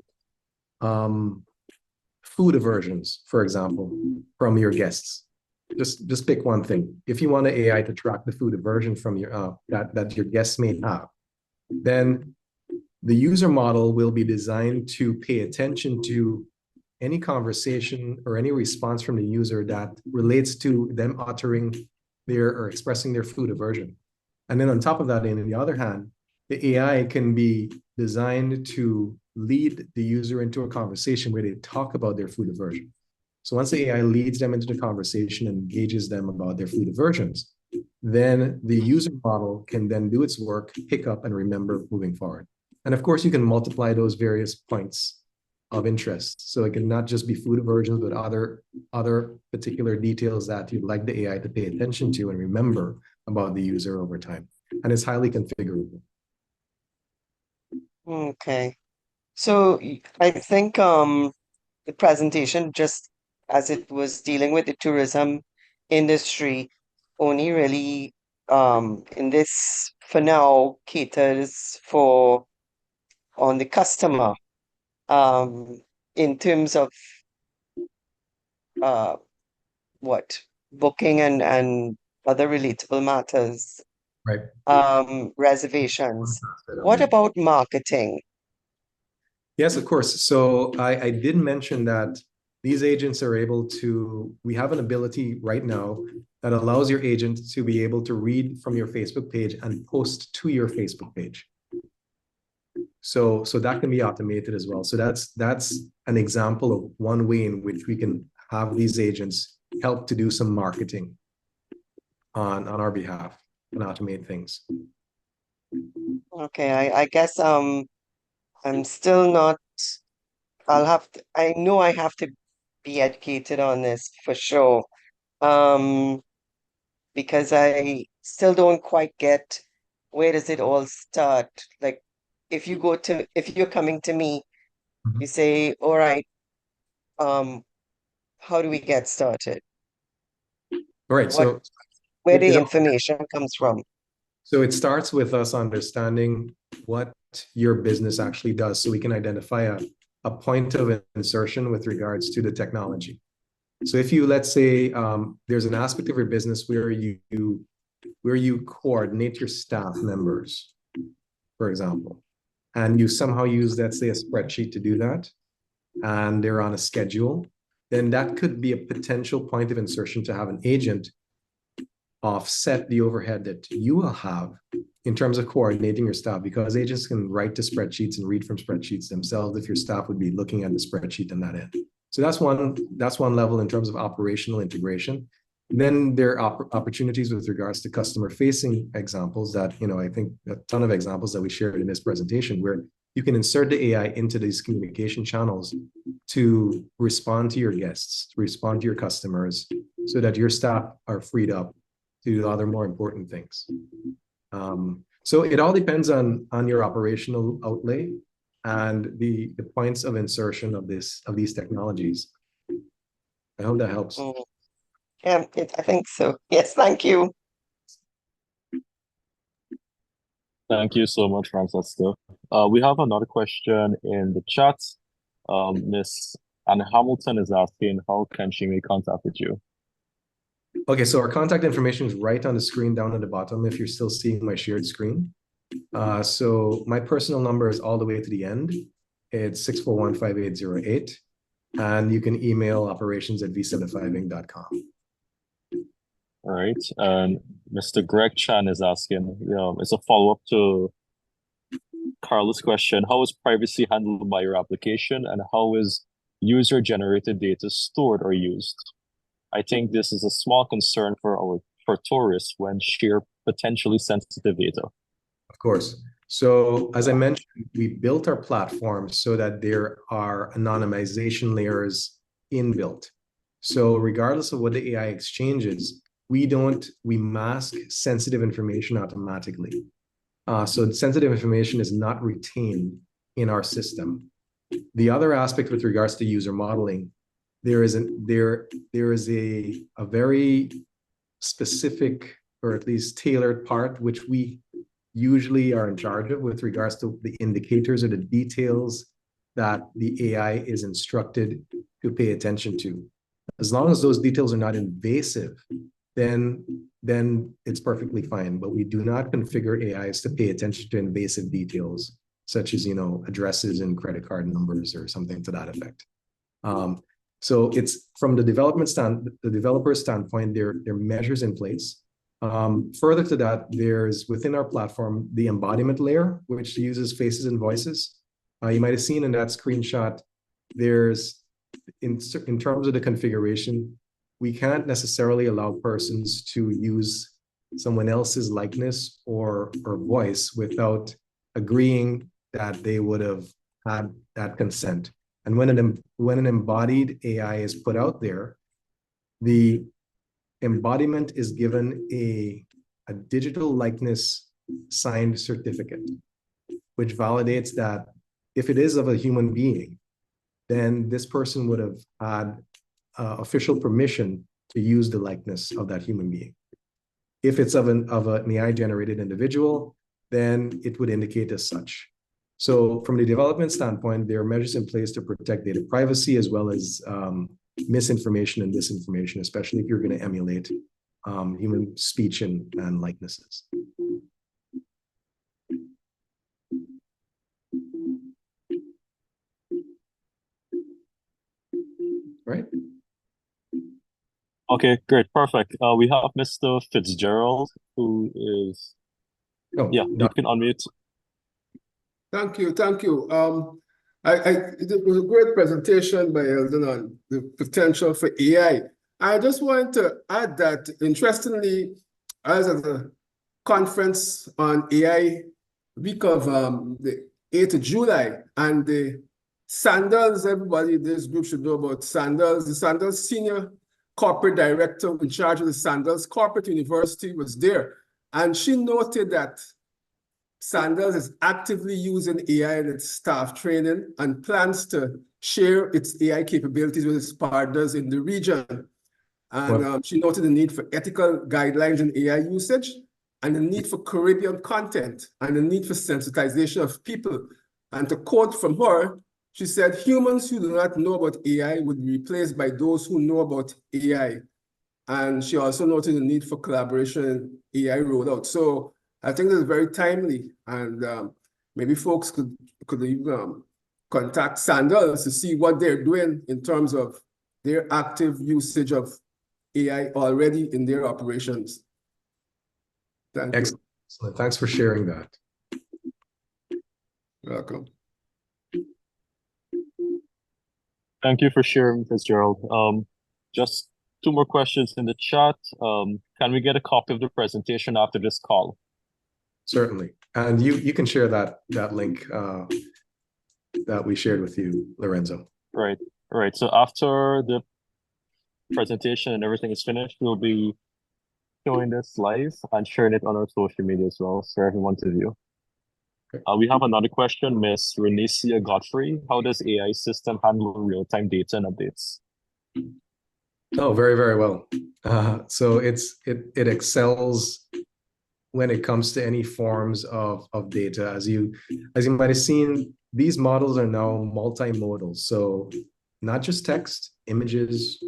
food aversions, for example, from your guests. Just pick one thing. If you want an AI to track the food aversion from your that your guests may have, then the user model will be designed to pay attention to any conversation or any response from the user that relates to them uttering or expressing their food aversion. And then on top of that, on the other hand, the AI can be designed to lead the user into a conversation where they talk about their food aversion. So once the AI leads them into the conversation and engages them about their food aversions, then the user model can then do its work, pick up, and remember moving forward. And of course, you can multiply those various points of interest. So it can not just be food aversions, but other particular details that you'd like the AI to pay attention to and remember about the user over time. And it's highly configurable. Okay. So I think the presentation, just as it was dealing with the tourism industry, only really in this for now caters for on the customer in terms of uh what booking and other relatable matters, Right. reservations. What about marketing? Yes, of course. So I did mention that these agents are able to, we have an ability right now that allows your agent to be able to read from your Facebook page and post to your Facebook page. So that can be automated as well. So that's an example of one way in which we can have these agents help to do some marketing on our behalf and automate things. Okay, I guess I'm still not, I know I have to be educated on this for sure. Um, because I still don't quite get where does it all start? Like if you're coming to me, you say, all right, how do we get started? All right. So Where the information comes from. So it starts with us understanding what your business actually does, so we can identify a point of insertion with regards to the technology. So if you, let's say, there's an aspect of your business where you coordinate your staff members, for example, and you somehow use, let's say, a spreadsheet to do that, and they're on a schedule, then that could be a potential point of insertion to have an agent offset the overhead that you will have in terms of coordinating your staff, because agents can write to spreadsheets and read from spreadsheets themselves if your staff would be looking at the spreadsheet on that end. So that's one level in terms of operational integration. Then there are opportunities with regards to customer facing examples that, I think a ton of examples that we shared in this presentation, where you can insert the AI into these communication channels to respond to your guests, to respond to your customers, so that your staff are freed up to do other more important things. So it all depends on your operational outlay and the points of insertion of these technologies. I hope that helps. Yeah, I think so. Yes, thank you. Thank you so much, Francesca. We have another question in the chat. Miss Anna Hamilton is asking, how can she make contact with you? Okay, so our contact information is right on the screen down at the bottom if you're still seeing my shared screen. So my personal number is all the way to the end. It's 641-5808. And you can email operations@v75inc.com. All right. And Mr. Greg Chan is asking, it's a follow-up to Carla's question. How is privacy handled by your application, and how is user-generated data stored or used? I think this is a small concern for tourists when share potentially sensitive data. Of course. So as I mentioned, we built our platform so that there are anonymization layers inbuilt. So regardless of what the AI exchanges, we mask sensitive information automatically. So the sensitive information is not retained in our system. The other aspect with regards to user modeling, there is a very specific, or at least tailored part, which we usually are in charge of with regards to the indicators or the details that the AI is instructed to pay attention to. As long as those details are not invasive, then it's perfectly fine. But we do not configure AIs to pay attention to invasive details, such as addresses and credit card numbers or something to that effect. So it's from the developer's standpoint, there are measures in place. Further to that, there's within our platform the embodiment layer, which uses faces and voices. You might have seen in that screenshot, there's in terms of the configuration, we can't necessarily allow persons to use someone else's likeness or voice without agreeing that they would have had that consent. And when an embodied AI is put out there, the embodiment is given a digital likeness signed certificate, which validates that if it is of a human being, then this person would have had official permission to use the likeness of that human being. If it's of an AI-generated individual, then it would indicate as such. So from the development standpoint, there are measures in place to protect data privacy as well as misinformation and disinformation, especially if you're going to emulate human speech and likenesses. Right? Okay, great, perfect. We have Mr. Fitzgerald, who is, yeah, you can unmute. Thank you, thank you. It was a great presentation by Eldon on the potential for AI. I just want to add that, interestingly, I was at a conference on AI week of the 8th of July, and the Sandals, everybody in this group should know about Sandals. The Sandals senior corporate director in charge of the Sandals Corporate University was there, and she noted that Sandals is actively using AI in its staff training and plans to share its AI capabilities with its partners in the region. And she noted the need for ethical guidelines in AI usage and the need for Caribbean content and the need for sensitization of people. And to quote from her, she said, humans who do not know about AI would be replaced by those who know about AI. And she also noted the need for collaboration in AI rollout. So I think that's very timely, and maybe folks could even contact Sandals to see what they're doing in terms of their active usage of AI already in their operations. Thank you. Excellent. Thanks for sharing that. Welcome. Thank you for sharing, Fitzgerald. Just 2 more questions in the chat. Can we get a copy of the presentation after this call? Certainly. And you can share that link that we shared with you, Lorenzo. Right. So after the presentation and everything is finished, we'll be showing this live and sharing it on our social media as well for everyone to view. Okay. We have another question, Miss Renecia Godfrey. How does AI system handle real-time data and updates? Oh, very, very well. So it excels when it comes to any forms of data. As you might have seen, these models are now multimodal. So not just text, images,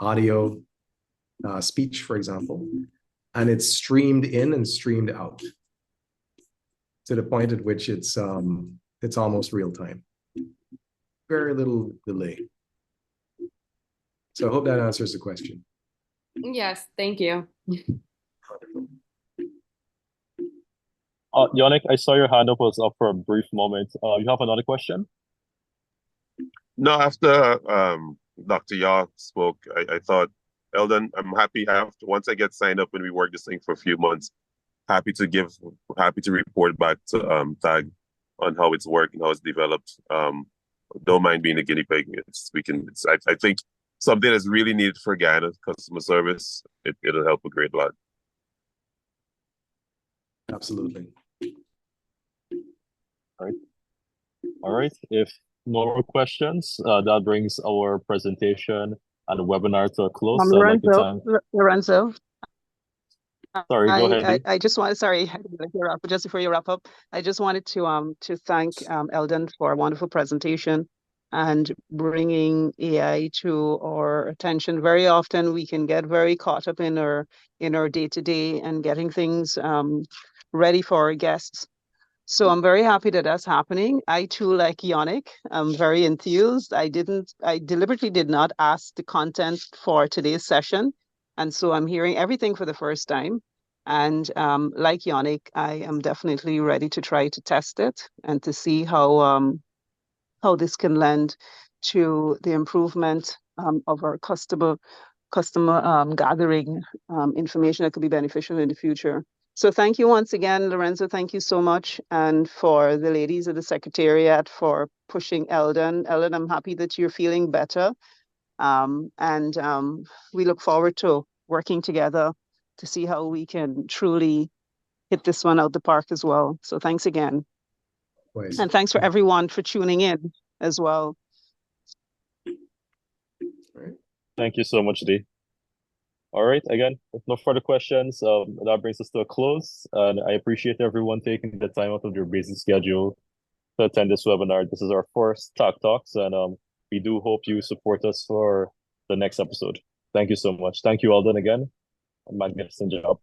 audio, speech, for example, and it's streamed in and streamed out to the point at which it's almost real time. Very little delay. So I hope that answers the question. Yes, thank you. Yannick, I saw your hand up was up for a brief moment. You have another question? No, after Dr. Yaw spoke, I thought, Eldon, I'm happy once I get signed up and we work this thing for a few months, happy to report back to THAG on how it's working, how it's developed. Don't mind being a guinea pig. I think something that's really needed for Guyana customer service. It'll help a great lot. Absolutely. All right. If no more questions, that brings our presentation and the webinar to a close. Lorenzo. Sorry, go ahead. I just want, sorry, just before you wrap up, I just wanted to thank Eldon for a wonderful presentation and bringing AI to our attention. Very often we can get very caught up in our day-to-day and getting things ready for our guests. So I'm very happy that that's happening. I too, like Yannick, I'm very enthused. I deliberately did not ask the content for today's session. And so I'm hearing everything for the first time. And like Yannick, I am definitely ready to try to test it and to see how this can lend to the improvement of our customer gathering information that could be beneficial in the future. So thank you once again, Lorenzo. Thank you so much. And for the ladies of the Secretariat for pushing Eldon. Eldon, I'm happy that you're feeling better. We look forward to working together to see how we can truly hit this one out the park as well. So thanks again. Please. And thanks for everyone for tuning in as well. Thank you so much, Dee. All right, again, if no further questions, that brings us to a close. And I appreciate everyone taking the time out of their busy schedule to attend this webinar. This is our first THAG Talks, and we do hope you support us for the next episode. Thank you so much. Thank you, Eldon, again. A magnificent job.